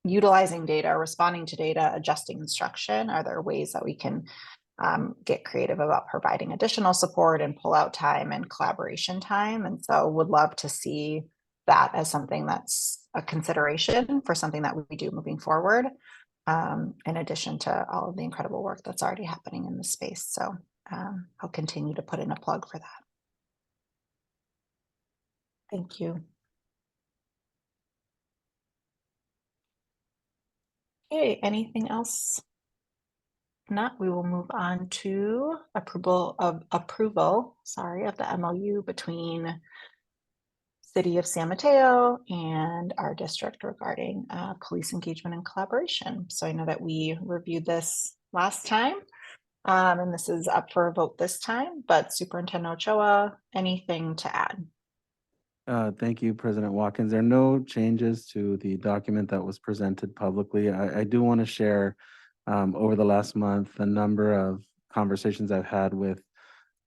S2: utilizing data, responding to data, adjusting instruction. Are there ways that we can get creative about providing additional support and pull out time and collaboration time? And so would love to see that as something that's a consideration for something that we do moving forward, in addition to all of the incredible work that's already happening in the space. So I'll continue to put in a plug for that. Thank you. Okay, anything else? If not, we will move on to approval of the MOU between City of San Mateo and our district regarding police engagement and collaboration. So I know that we reviewed this last time, and this is up for a vote this time, but Superintendent Ochoa, anything to add?
S4: Thank you, President Watkins. There are no changes to the document that was presented publicly. I do want to share over the last month a number of conversations I've had with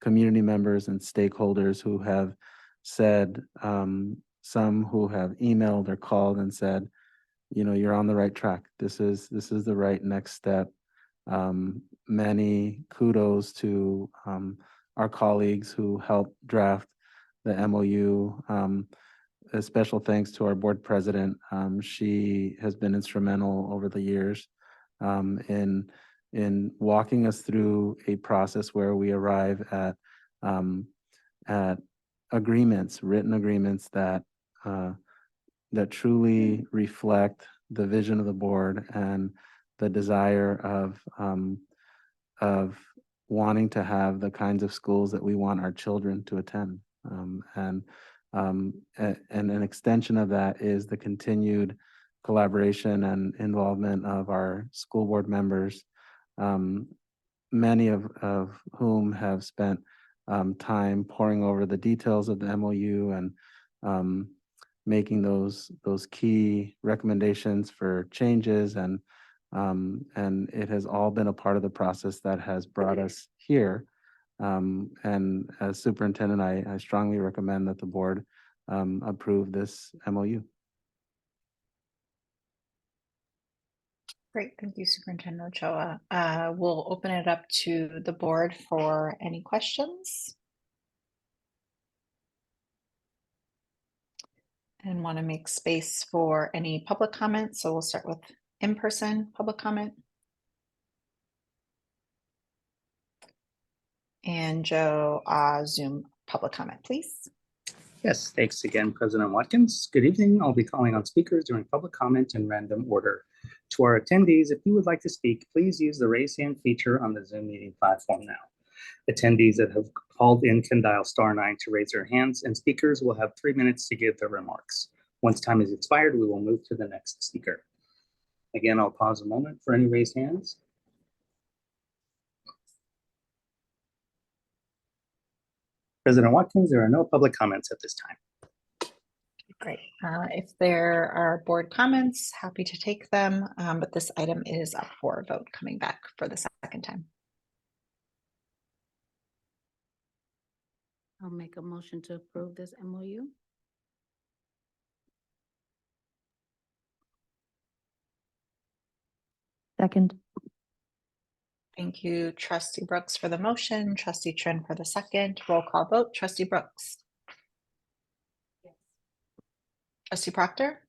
S4: community members and stakeholders who have said, some who have emailed or called and said, you know, you're on the right track. This is the right next step. Many kudos to our colleagues who helped draft the MOU. A special thanks to our board president. She has been instrumental over the years in walking us through a process where we arrive at agreements, written agreements that that truly reflect the vision of the board and the desire of wanting to have the kinds of schools that we want our children to attend. And an extension of that is the continued collaboration and involvement of our school board members, many of whom have spent time poring over the details of the MOU and making those key recommendations for changes, and it has all been a part of the process that has brought us here. And as superintendent, I strongly recommend that the board approve this MOU.
S2: Great, thank you, Superintendent Ochoa. We'll open it up to the board for any questions. And want to make space for any public comments. So we'll start with in-person public comment. And Joe, Zoom public comment, please.
S19: Yes, thanks again, President Watkins. Good evening. I'll be calling on speakers during public comment in random order. To our attendees, if you would like to speak, please use the raise hand feature on the Zoom meeting platform now. Attendees that have called in can dial *9 to raise their hands, and speakers will have 3 minutes to give their remarks. Once time is expired, we will move to the next speaker. Again, I'll pause a moment for any raised hands. President Watkins, there are no public comments at this time.
S2: Great. If there are board comments, happy to take them, but this item is up for a vote coming back for the second time.
S20: I'll make a motion to approve this MOU.
S18: Second.
S2: Thank you, Trustee Brooks for the motion, Trustee Trin for the second. Roll call vote, Trustee Brooks. Yes. Trustee Proctor?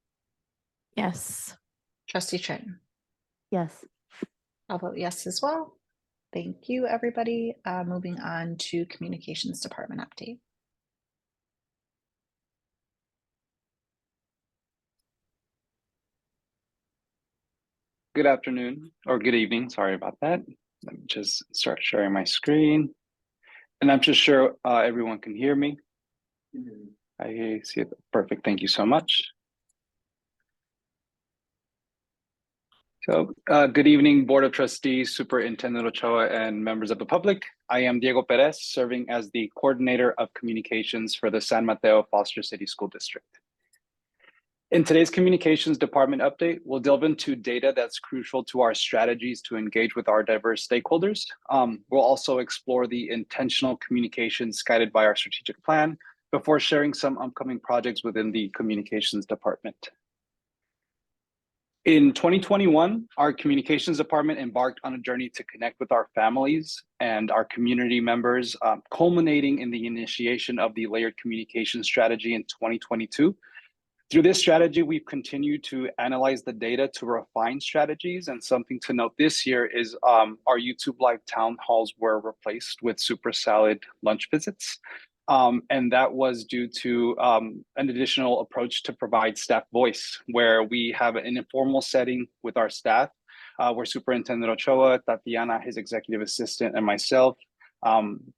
S3: Yes.
S2: Trustee Trin?
S18: Yes.
S2: I'll vote yes as well. Thank you, everybody. Moving on to Communications Department update.
S11: Good afternoon, or good evening, sorry about that. Let me just start sharing my screen. And I'm just sure everyone can hear me. I see it, perfect, thank you so much. So good evening, Board of Trustees, Superintendent Ochoa, and members of the public. I am Diego Perez, serving as the Coordinator of Communications for the San Mateo-Foster City School District. In today's Communications Department update, we'll delve into data that's crucial to our strategies to engage with our diverse stakeholders. We'll also explore the intentional communications guided by our strategic plan before sharing some upcoming projects within the Communications Department. In 2021, our Communications Department embarked on a journey to connect with our families and our community members, culminating in the initiation of the layered communication strategy in 2022. Through this strategy, we've continued to analyze the data to refine strategies, and something to note this year is our YouTube Live town halls were replaced with super salad lunch visits. And that was due to an additional approach to provide staff voice, where we have an informal setting with our staff where Superintendent Ochoa, Tatiana, his executive assistant, and myself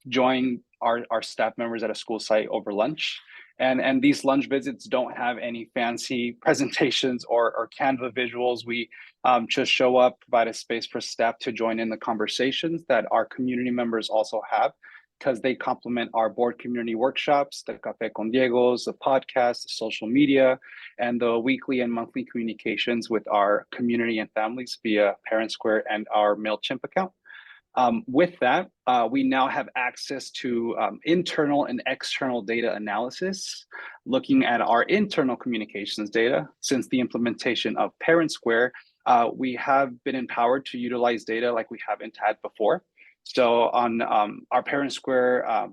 S11: join our staff members at a school site over lunch. And these lunch visits don't have any fancy presentations or Canva visuals. We just show up, provide a space for staff to join in the conversations that our community members also have, because they complement our board community workshops, the Café con Diego's, the podcast, the social media, and the weekly and monthly communications with our community and families via Parent Square and our MailChimp account. With that, we now have access to internal and external data analysis. Looking at our internal communications data, since the implementation of Parent Square, we have been empowered to utilize data like we haven't had before. So on our Parent Square,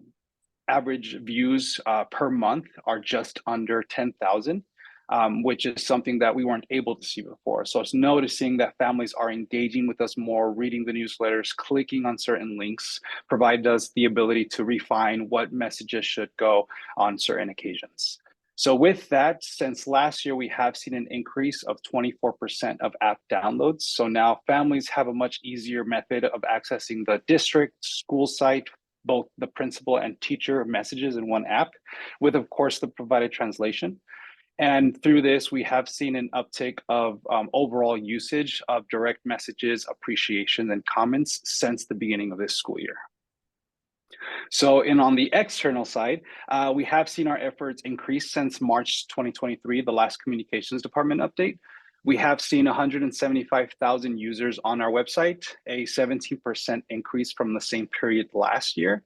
S11: average views per month are just under 10,000. Which is something that we weren't able to see before. So it's noticing that families are engaging with us more, reading the newsletters, clicking on certain links, provide us the ability to refine what messages should go on certain occasions. So with that, since last year, we have seen an increase of 24% of app downloads. So now families have a much easier method of accessing the district, school site, both the principal and teacher messages in one app, with of course the provided translation. And through this, we have seen an uptick of overall usage of direct messages, appreciation, and comments since the beginning of this school year. So, on the external side, we have seen our efforts increase since March 2023, the last communications department update. We have seen 175,000 users on our website, a 17% increase from the same period last year.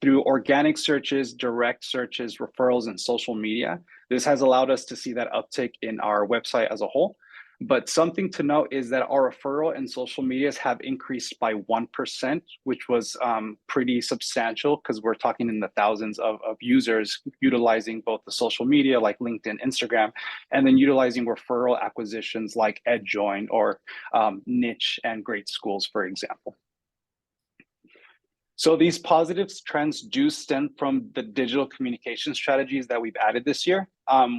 S11: Through organic searches, direct searches, referrals, and social media, this has allowed us to see that uptick in our website as a whole. But something to note is that our referral and social medias have increased by 1%, which was pretty substantial because we're talking in the thousands of users utilizing both the social media like LinkedIn, Instagram, and then utilizing referral acquisitions like EdJoin or Niche and Great Schools, for example. So these positive trends do stem from the digital communication strategies that we've added this year.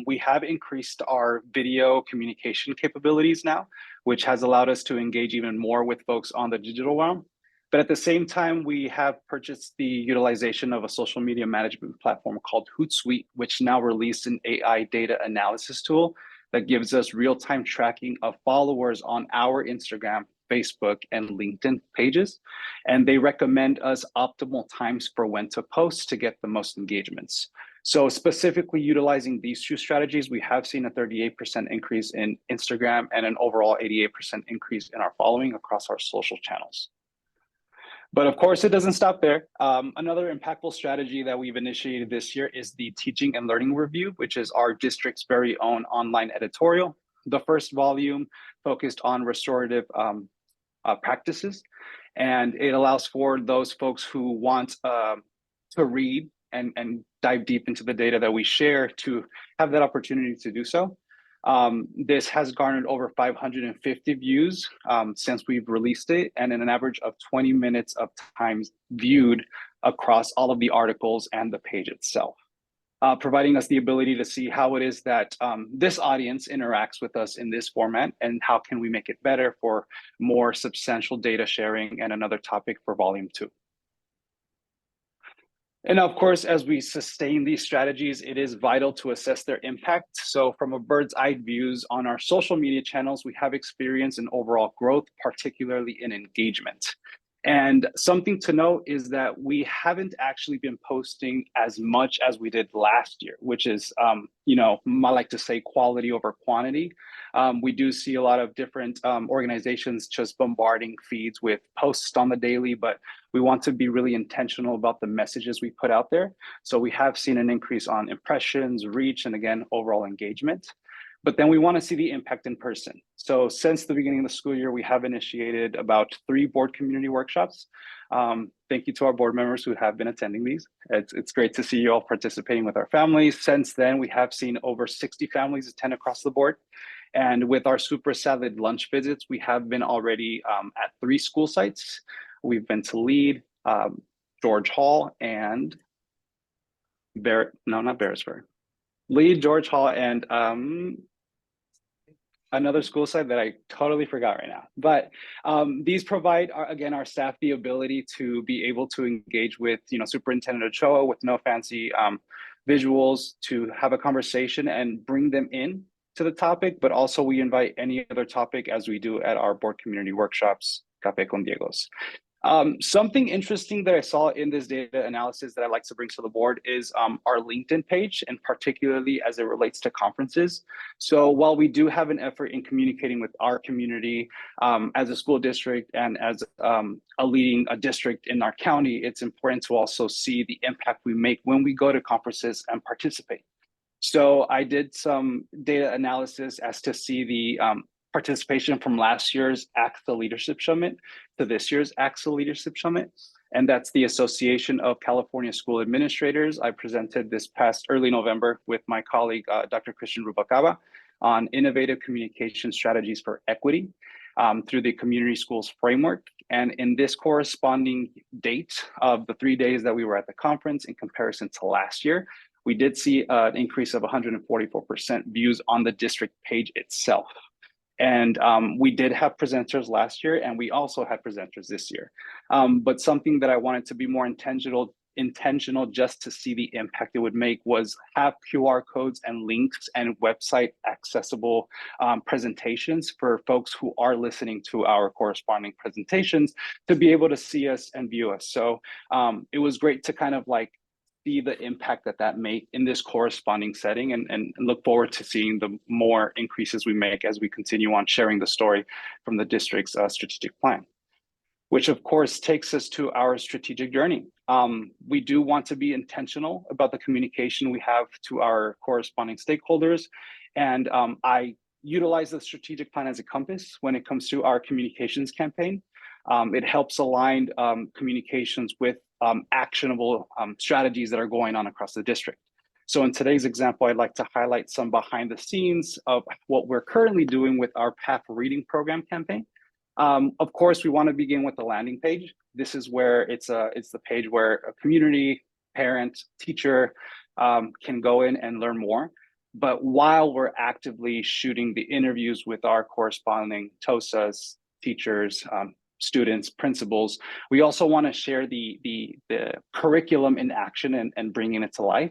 S11: We have increased our video communication capabilities now, which has allowed us to engage even more with folks on the digital realm. But at the same time, we have purchased the utilization of a social media management platform called Hootsuite, which now released an AI data analysis tool that gives us real-time tracking of followers on our Instagram, Facebook, and LinkedIn pages. And they recommend us optimal times for when to post to get the most engagements. So specifically utilizing these two strategies, we have seen a 38% increase in Instagram and an overall 88% increase in our following across our social channels. But of course, it doesn't stop there. Another impactful strategy that we've initiated this year is the Teaching and Learning Review, which is our district's very own online editorial. The first volume focused on restorative practices, and it allows for those folks who want to read and dive deep into the data that we share to have that opportunity to do so. This has garnered over 550 views since we've released it, and in an average of 20 minutes of time viewed across all of the articles and the page itself. Providing us the ability to see how it is that this audience interacts with us in this format and how can we make it better for more substantial data sharing, and another topic for volume 2. And of course, as we sustain these strategies, it is vital to assess their impact. So from a bird's eye views on our social media channels, we have experienced an overall growth, particularly in engagement. And something to note is that we haven't actually been posting as much as we did last year, which is, I like to say quality over quantity. We do see a lot of different organizations just bombarding feeds with posts on the daily, but we want to be really intentional about the messages we put out there. So we have seen an increase on impressions, reach, and again, overall engagement. But then we want to see the impact in person. So since the beginning of the school year, we have initiated about 3 board community workshops. Thank you to our board members who have been attending these. It's great to see you all participating with our families. Since then, we have seen over 60 families attend across the board. And with our super salad lunch visits, we have been already at 3 school sites. We've been to Lead, George Hall, and Beresford. Lead, George Hall, and another school site that I totally forgot right now. But these provide, again, our staff the ability to be able to engage with, Superintendent Ochoa with no fancy visuals, to have a conversation and bring them in to the topic. But also we invite any other topic, as we do at our board community workshops, Café con Diegos. Something interesting that I saw in this data analysis that I'd like to bring to the board is our LinkedIn page, and particularly as it relates to conferences. So while we do have an effort in communicating with our community as a school district and as leading a district in our county, it's important to also see the impact we make when we go to conferences and participate. So I did some data analysis as to see the participation from last year's ACTA Leadership Summit to this year's ACTA Leadership Summit. And that's the Association of California School Administrators. I presented this past early November with my colleague, Dr. Christian Rubacaba, on innovative communication strategies for equity through the Community Schools Framework. And in this corresponding date of the 3 days that we were at the conference in comparison to last year, we did see an increase of 144% views on the district page itself. And we did have presenters last year, and we also had presenters this year. But something that I wanted to be more intentional just to see the impact it would make was have QR codes and links and website accessible presentations for folks who are listening to our corresponding presentations to be able to see us and view us. So it was great to kind of like see the impact that made in this corresponding setting, and look forward to seeing the more increases we make as we continue on sharing the story from the district's strategic plan, which of course takes us to our strategic journey. We do want to be intentional about the communication we have to our corresponding stakeholders, and I utilize the strategic plan as a compass when it comes to our communications campaign. It helps align communications with actionable strategies that are going on across the district. So in today's example, I'd like to highlight some behind the scenes of what we're currently doing with our PAP reading program campaign. Of course, we want to begin with the landing page. This is where it's the page where a community, parent, teacher can go in and learn more. But while we're actively shooting the interviews with our corresponding TOSAs, teachers, students, principals, we also want to share the curriculum in action and bringing it to life.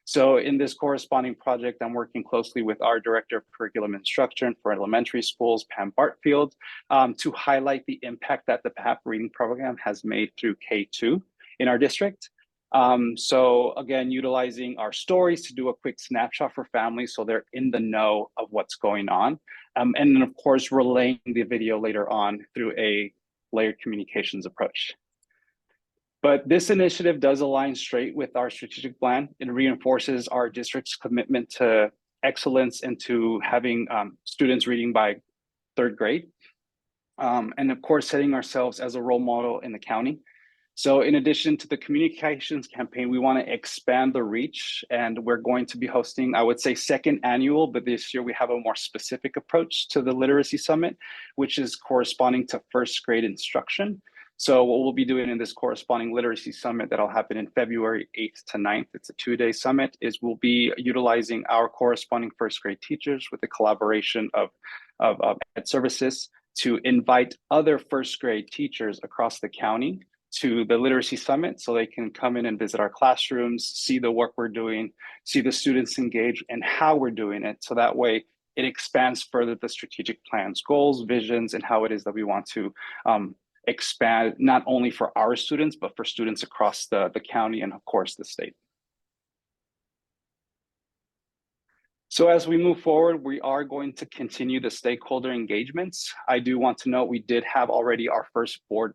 S11: So in this corresponding project, I'm working closely with our Director of Curriculum Instruction for elementary schools, Pam Bartfield, to highlight the impact that the PAP reading program has made through K-2 in our district. So again, utilizing our stories to do a quick snapshot for families so they're in the know of what's going on. And then of course, relaying the video later on through a layered communications approach. But this initiative does align straight with our strategic plan. It reinforces our district's commitment to excellence and to having students reading by 3rd grade. And of course, setting ourselves as a role model in the county. So in addition to the communications campaign, we want to expand the reach, and we're going to be hosting, I would say 2nd annual, but this year we have a more specific approach to the Literacy Summit, which is corresponding to 1st grade instruction. So what we'll be doing in this corresponding Literacy Summit that'll happen in February 8th to 9th, it's a 2-day summit, is we'll be utilizing our corresponding 1st grade teachers with the collaboration of Ed Services to invite other 1st grade teachers across the county to the Literacy Summit so they can come in and visit our classrooms, see the work we're doing, see the students engage and how we're doing it. So that way it expands further the strategic plan's goals, visions, and how it is that we want to expand not only for our students, but for students across the county and of course the state. So as we move forward, we are going to continue the stakeholder engagements. I do want to note we did have already our first board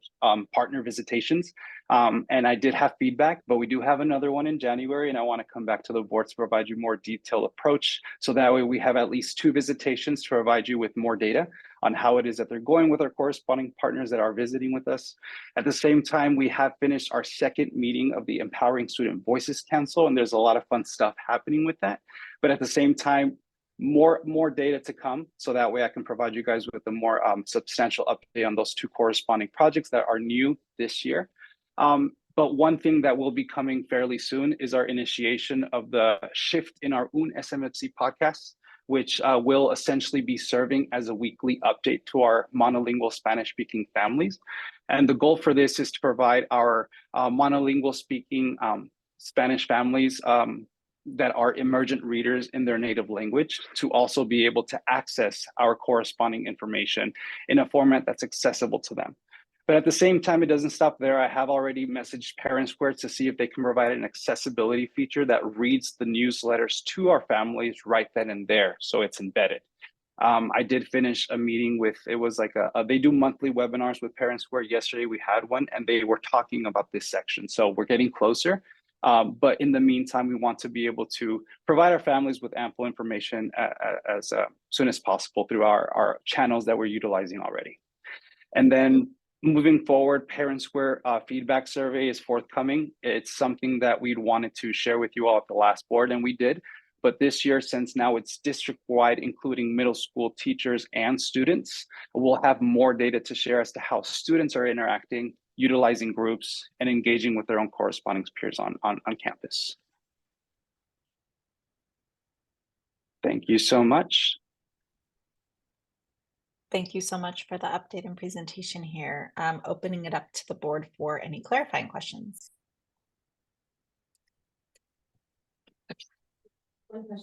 S11: partner visitations, and I did have feedback, but we do have another one in January, and I want to come back to the board to provide you more detailed approach. So that way we have at least 2 visitations to provide you with more data on how it is that they're going with our corresponding partners that are visiting with us. At the same time, we have finished our 2nd meeting of the Empowering Student Voices Council, and there's a lot of fun stuff happening with that. But at the same time, more data to come, so that way I can provide you guys with a more substantial update on those 2 corresponding projects that are new this year. But one thing that will be coming fairly soon is our initiation of the shift in our own SMFC podcast, which will essentially be serving as a weekly update to our monolingual Spanish-speaking families. And the goal for this is to provide our monolingual speaking Spanish families that are emergent readers in their native language to also be able to access our corresponding information in a format that's accessible to them. But at the same time, it doesn't stop there. I have already messaged Parent Square to see if they can provide an accessibility feature that reads the newsletters to our families right then and there, so it's embedded. I did finish a meeting with, it was like they do monthly webinars with Parent Square. Yesterday we had one and they were talking about this section. So we're getting closer. But in the meantime, we want to be able to provide our families with ample information as soon as possible through our channels that we're utilizing already. And then moving forward, Parent Square feedback survey is forthcoming. It's something that we'd wanted to share with you all at the last board, and we did. But this year, since now it's district-wide, including middle school teachers and students, we'll have more data to share as to how students are interacting, utilizing groups, and engaging with their own corresponding peers on campus. Thank you so much.
S2: Thank you so much for the update and presentation here. Opening it up to the board for any clarifying questions.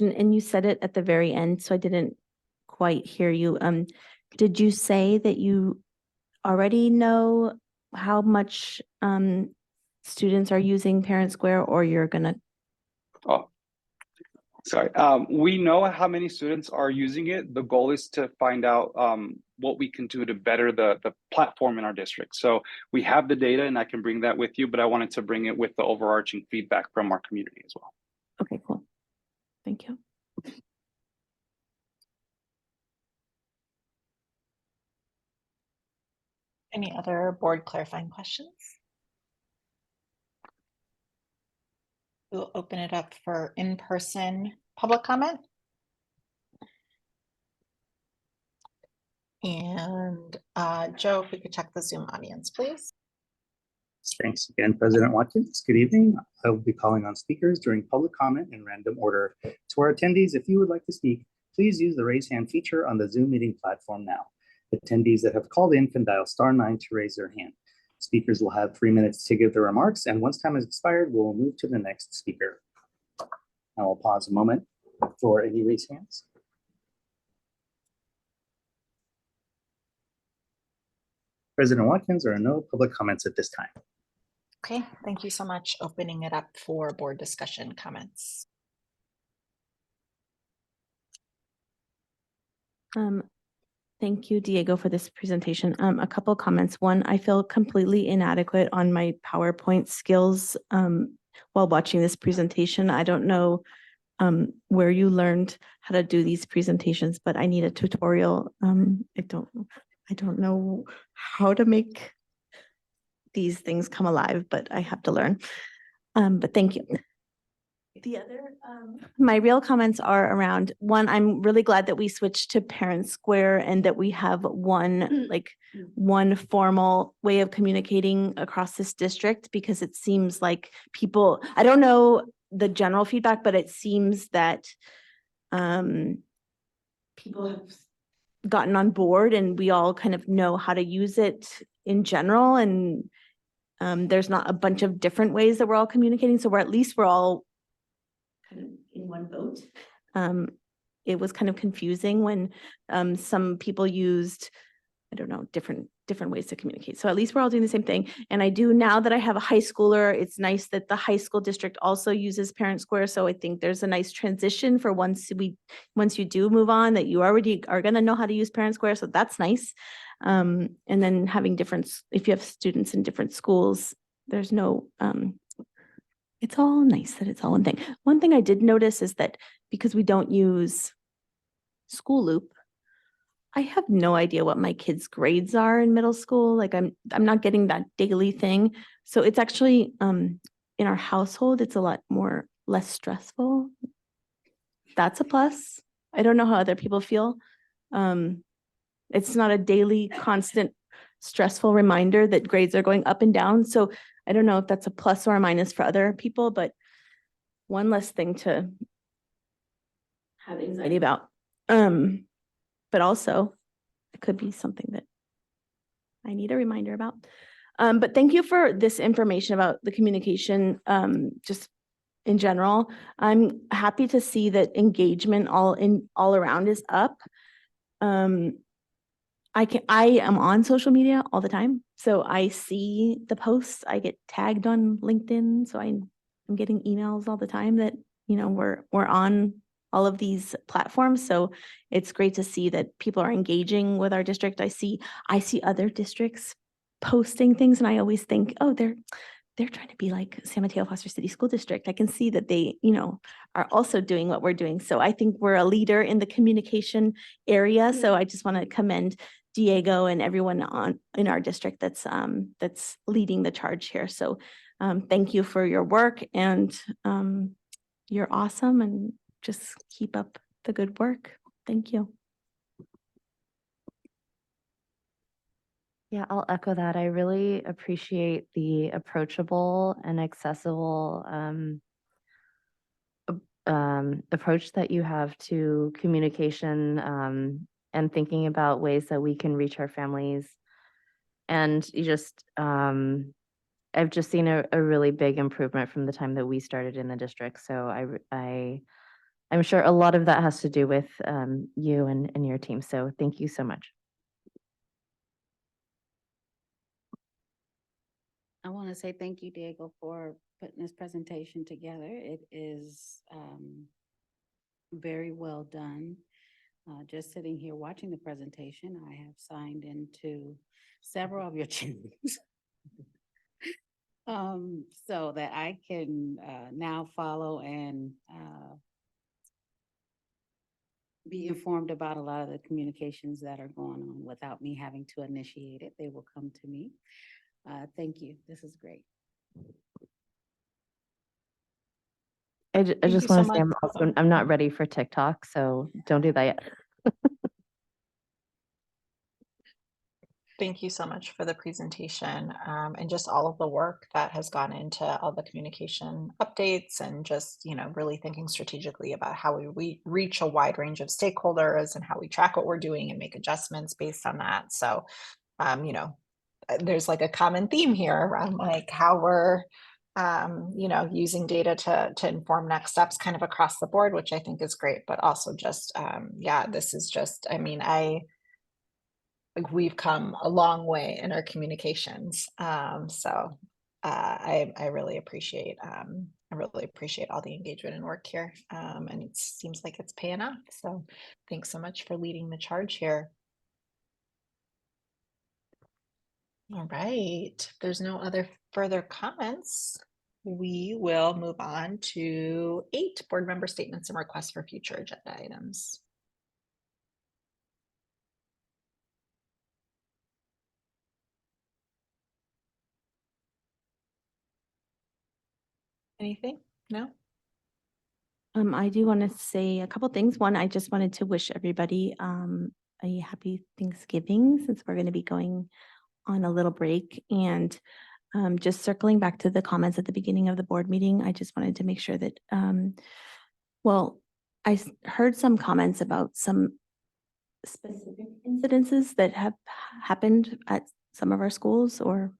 S3: And you said it at the very end, so I didn't quite hear you. Did you say that you already know how much students are using Parent Square, or you're gonna?
S11: Oh, sorry. We know how many students are using it. The goal is to find out what we can do to better the platform in our district. So we have the data and I can bring that with you, but I wanted to bring it with the overarching feedback from our community as well.
S3: Okay, cool. Thank you.
S2: Any other board clarifying questions? We'll open it up for in-person public comment. And Joe, if we could check the Zoom audience, please.
S19: Thanks again, President Watkins. Good evening. I will be calling on speakers during public comment in random order. To our attendees, if you would like to speak, please use the raise hand feature on the Zoom meeting platform now. Attendees that have called in can dial *9 to raise their hand. Speakers will have 3 minutes to give their remarks, and once time has expired, we'll move to the next speaker. I will pause a moment for any raised hands. President Watkins, there are no public comments at this time.
S2: Okay, thank you so much. Opening it up for board discussion comments.
S3: Thank you, Diego, for this presentation. A couple of comments. One, I feel completely inadequate on my PowerPoint skills while watching this presentation. I don't know where you learned how to do these presentations, but I need a tutorial. I don't know how to make these things come alive, but I have to learn. But thank you. The other, my real comments are around, one, I'm really glad that we switched to Parent Square and that we have one formal way of communicating across this district, because it seems like people, I don't know the general feedback, but it seems that people have gotten on board and we all kind of know how to use it in general. And there's not a bunch of different ways that we're all communicating. So we're all kind of in one boat. It was kind of confusing when some people used, I don't know, different ways to communicate. So at least we're all doing the same thing. And I do, now that I have a high schooler, it's nice that the high school district also uses Parent Square. So I think there's a nice transition for once you do move on, that you already are going to know how to use Parent Square. So that's nice. And then having if you have students in different schools, there's no, it's all nice that it's all one thing. One thing I did notice is that because we don't use School Loop, I have no idea what my kids' grades are in middle school. Like I'm not getting that daily thing. So it's actually in our household, it's a lot less stressful. That's a plus. I don't know how other people feel. It's not a daily, constant, stressful reminder that grades are going up and down. So I don't know if that's a plus or a minus for other people, but one less thing to have anxiety about. But also it could be something that I need a reminder about. But thank you for this information about the communication, just in general. I'm happy to see that engagement all around is up. I am on social media all the time, so I see the posts. I get tagged on LinkedIn, so I'm getting emails all the time that, you know, we're on all of these platforms. So it's great to see that people are engaging with our district. I see other districts posting things, and I always think, oh, they're trying to be like San Mateo-Foster City School District. I can see that they, you know, are also doing what we're doing. So I think we're a leader in the communication area. So I just want to commend Diego and everyone in our district that's leading the charge here. So thank you for your work, and you're awesome, and just keep up the good work. Thank you.
S18: Yeah, I'll echo that. I really appreciate the approachable and accessible approach that you have to communication, and thinking about ways that we can reach our families. And you just, I've just seen a really big improvement from the time that we started in the district. So I'm sure a lot of that has to do with you and your team. So thank you so much.
S20: I want to say thank you, Diego, for putting this presentation together. It is very well done. Just sitting here watching the presentation, I have signed into several of your channels so that I can now follow and be informed about a lot of the communications that are going on without me having to initiate it. They will come to me. Thank you. This is great.
S18: I
S2: Thank
S18: just
S2: you so
S18: want to say
S2: much.
S18: I'm not ready for TikTok, so don't do that yet.
S2: Thank you so much for the presentation, and just all of the work that has gone into all the communication updates, and just, you know, really thinking strategically about how we reach a wide range of stakeholders and how we track what we're doing and make adjustments based on that. So, you know, there's like a common theme here around like how we're, you know, using data to inform next steps kind of across the board, which I think is great, but also just, yeah, this is just, I mean, like we've come a long way in our communications. So I really appreciate all the engagement and work here. And it seems like it's paying off. So thanks so much for leading the charge here. All right, if there's no other further comments, we will move on to 8 board member statements and requests for future agenda items. Anything? No?
S3: I do want to say a couple things. One, I just wanted to wish everybody a happy Thanksgiving, since we're going to be going on a little break. And just circling back to the comments at the beginning of the board meeting, I just wanted to make sure that, well, I heard some comments about some specific incidences that have happened at some of our schools, or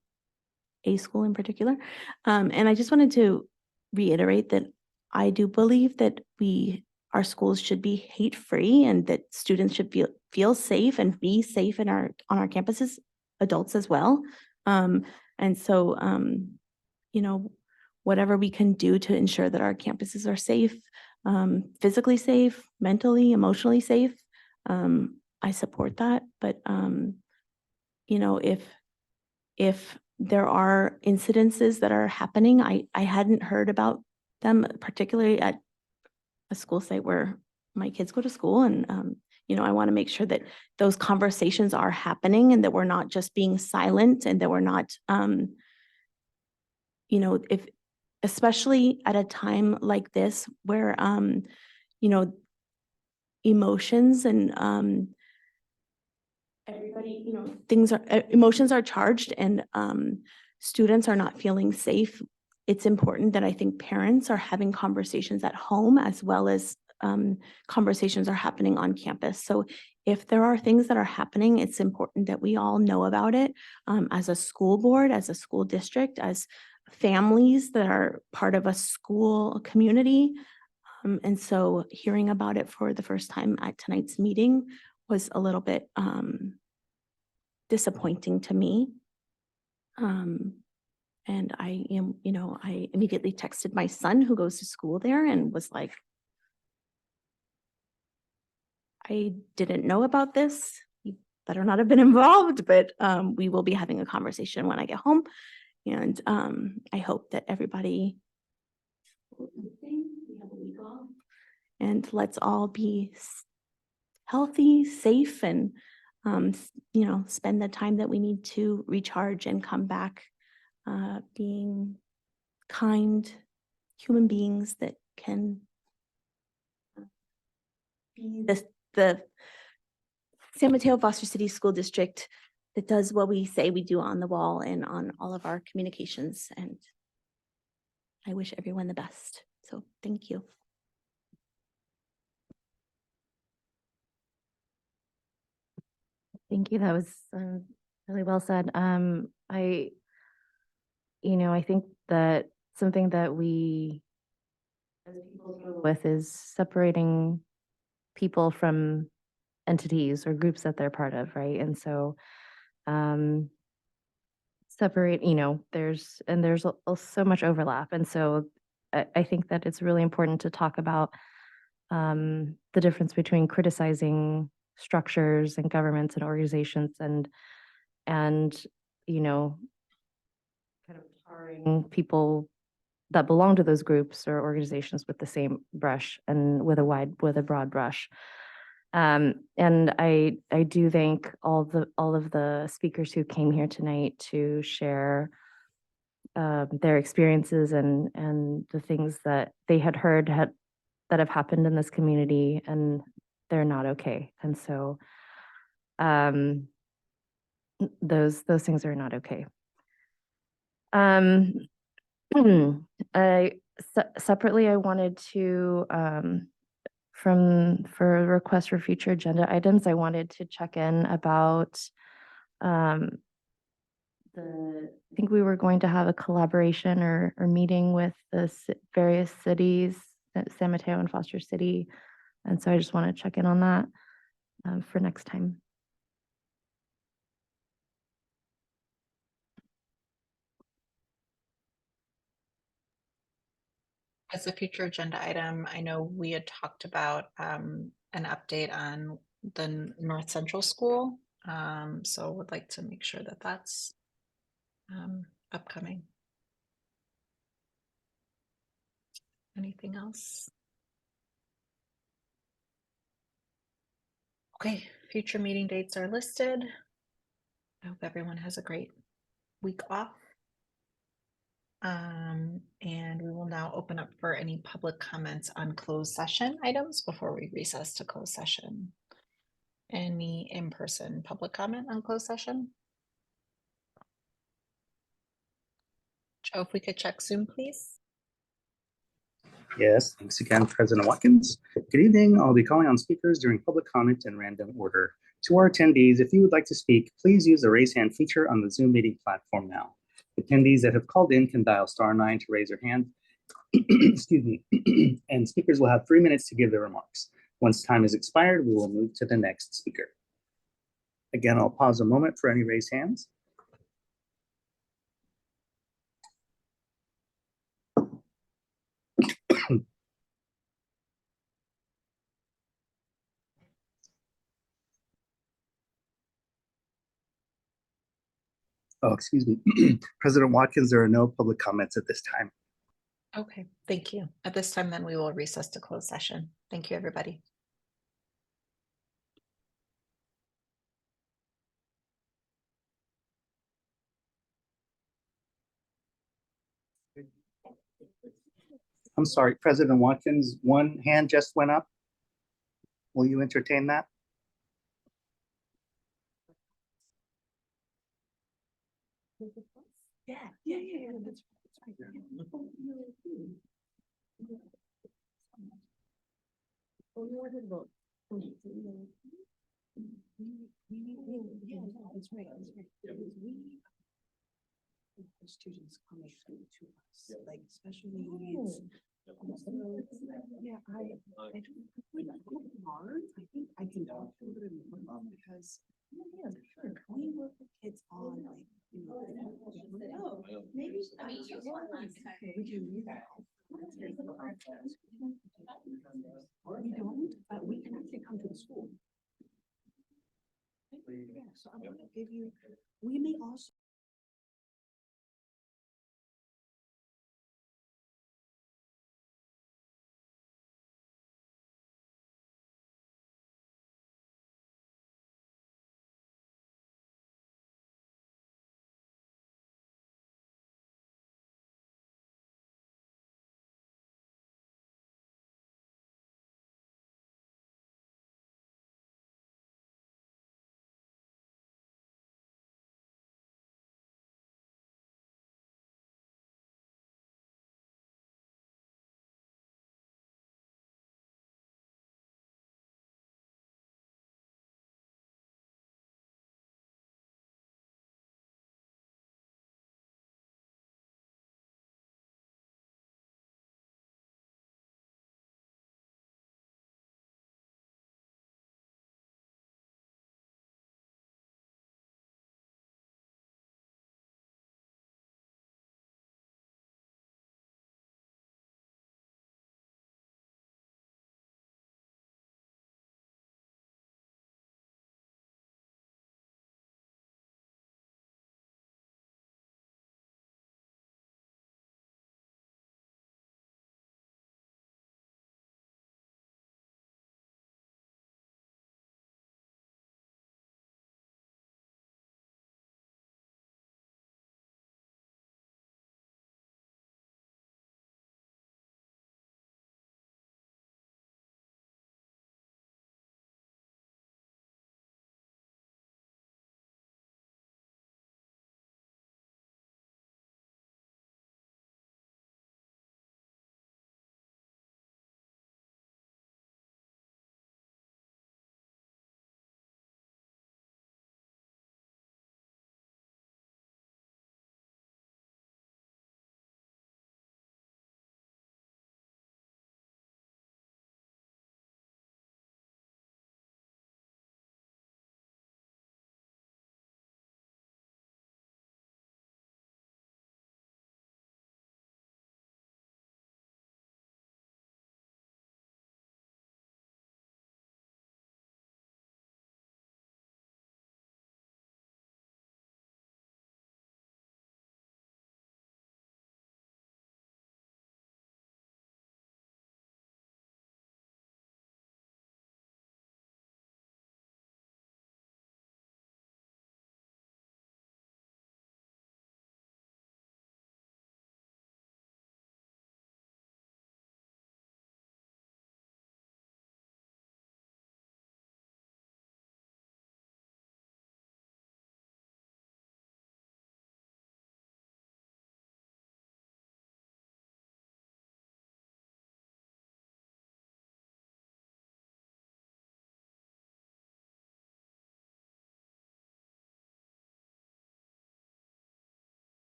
S3: a school in particular. And I just wanted to reiterate that I do believe that our schools should be hate-free, and that students should feel safe and be safe on our campuses, adults as well. And so, you know, whatever we can do to ensure that our campuses are safe, physically safe, mentally, emotionally safe, I support that. But, you know, if there are incidences that are happening, I hadn't heard about them, particularly at a school site where my kids go to school. And, you know, I want to make sure that those conversations are happening, and that we're not just being silent, and that we're not, you know, especially at a time like this where, you know, emotions and everybody, you know, emotions are charged, and students are not feeling safe. It's important that I think parents are having conversations at home as well as conversations are happening on campus. So if there are things that are happening, it's important that we all know about it as a school board, as a school district, as families that are part of a school community. And so hearing about it for the first time at tonight's meeting was a little bit disappointing to me. And I immediately texted my son who goes to school there and was like, I didn't know about this. You better not have been involved, but we will be having a conversation when I get home. And I hope that everybody, we have a week off, and let's all be healthy, safe, and spend the time that we need to recharge and come back being kind human beings that can be the San Mateo-Foster City School District that does what we say we do on the wall and on all of our communications. And I wish everyone the best. So thank you.
S18: Thank you. That was really well said. I think that something that we as people struggle with is separating people from entities or groups that they're part of, right? And so separate, there's so much overlap. And so I think that it's really important to talk about the difference between criticizing structures and governments and organizations and kind of tarring people that belong to those groups or organizations with the same brush and with a broad brush. And I do thank all of the speakers who came here tonight to share their experiences and the things that they had heard that have happened in this community, and they're not okay. And so those things are not okay. Separately, I wanted to for requests for future agenda items, I wanted to check in about I think we were going to have a collaboration or meeting with the various cities, San Mateo and Foster City. And so I just want to check in on that for next time.
S2: As a future agenda item, I know we had talked about an update on the North Central School. So would like to make sure that that's upcoming. Anything else? Okay, future meeting dates are listed. I hope everyone has a great week off. And we will now open up for any public comments on closed session items before we recess to closed session. Any in-person public comment on closed session? Joe, if we could check Zoom, please.
S19: Yes, thanks again, President Watkins. Good evening. I'll be calling on speakers during public comment in random order. To our attendees, if you would like to speak, please use the raise hand feature on the Zoom meeting platform now. Attendees that have called in can dial *9 to raise your hand. Excuse me. And speakers will have 3 minutes to give their remarks. Once time is expired, we will move to the next speaker. Again, I'll pause a moment for any raised hands. Oh, excuse me. President Watkins, there are no public comments at this time.
S2: Okay, thank you. At this time, then we will recess to closed session. Thank you, everybody.
S19: I'm sorry, President Watkins, one hand just went up. Will you entertain that?
S2: Yeah. That's right.
S6: Students coming to us, like special needs. Yeah, I don't hard. I think I can talk to them because yeah, sure. We work with kids on like, you know, maybe. We can read that. Or we don't, but we can actually come to the school. Yeah, so I'm gonna give you, we may also.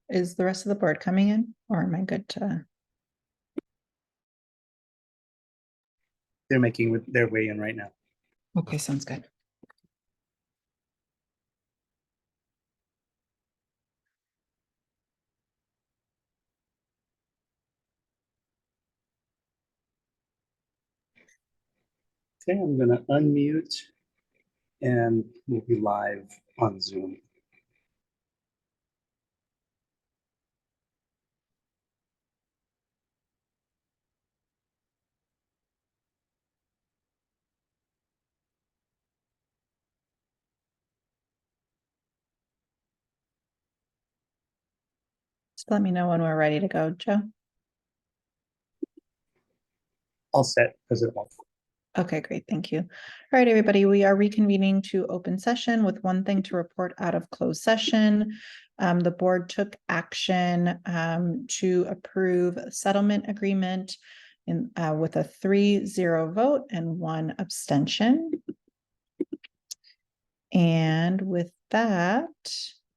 S2: is the rest of the board coming in, or am I good to?
S19: They're making their way in right now.
S2: Okay, sounds good.
S19: Okay, I'm gonna unmute and we'll be live on Zoom.
S2: Just let me know when we're ready to go, Joe.
S19: All set, President Walker.
S2: Okay, great. Thank you. All right, everybody, we are reconvening to open session with one thing to report out of closed session. The board took action to approve a settlement agreement with a 3-0 vote and 1 abstention. And with that,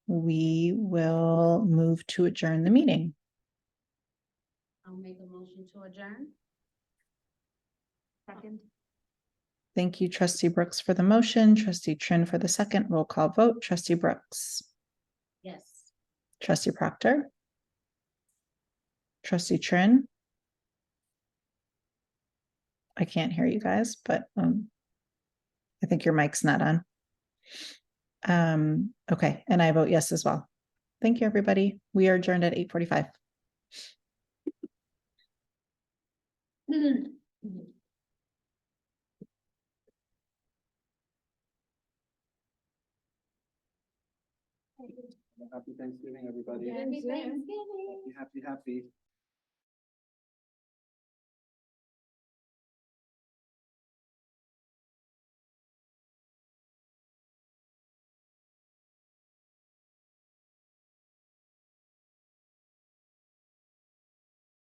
S2: we will move to adjourn the meeting.
S20: I'll make a motion to adjourn. Second.
S2: Thank you, trustee Brooks for the motion, trustee Trin for the second. Roll call vote, trustee Brooks,
S20: Yes.
S2: trustee Proctor, trustee Trin. I can't hear you guys, but I think your mic's not on. Okay, and I vote yes as well. Thank you, everybody. We are adjourned at 8:45.
S4: Happy Thanksgiving, everybody.
S20: Happy Thanksgiving.
S4: Happy.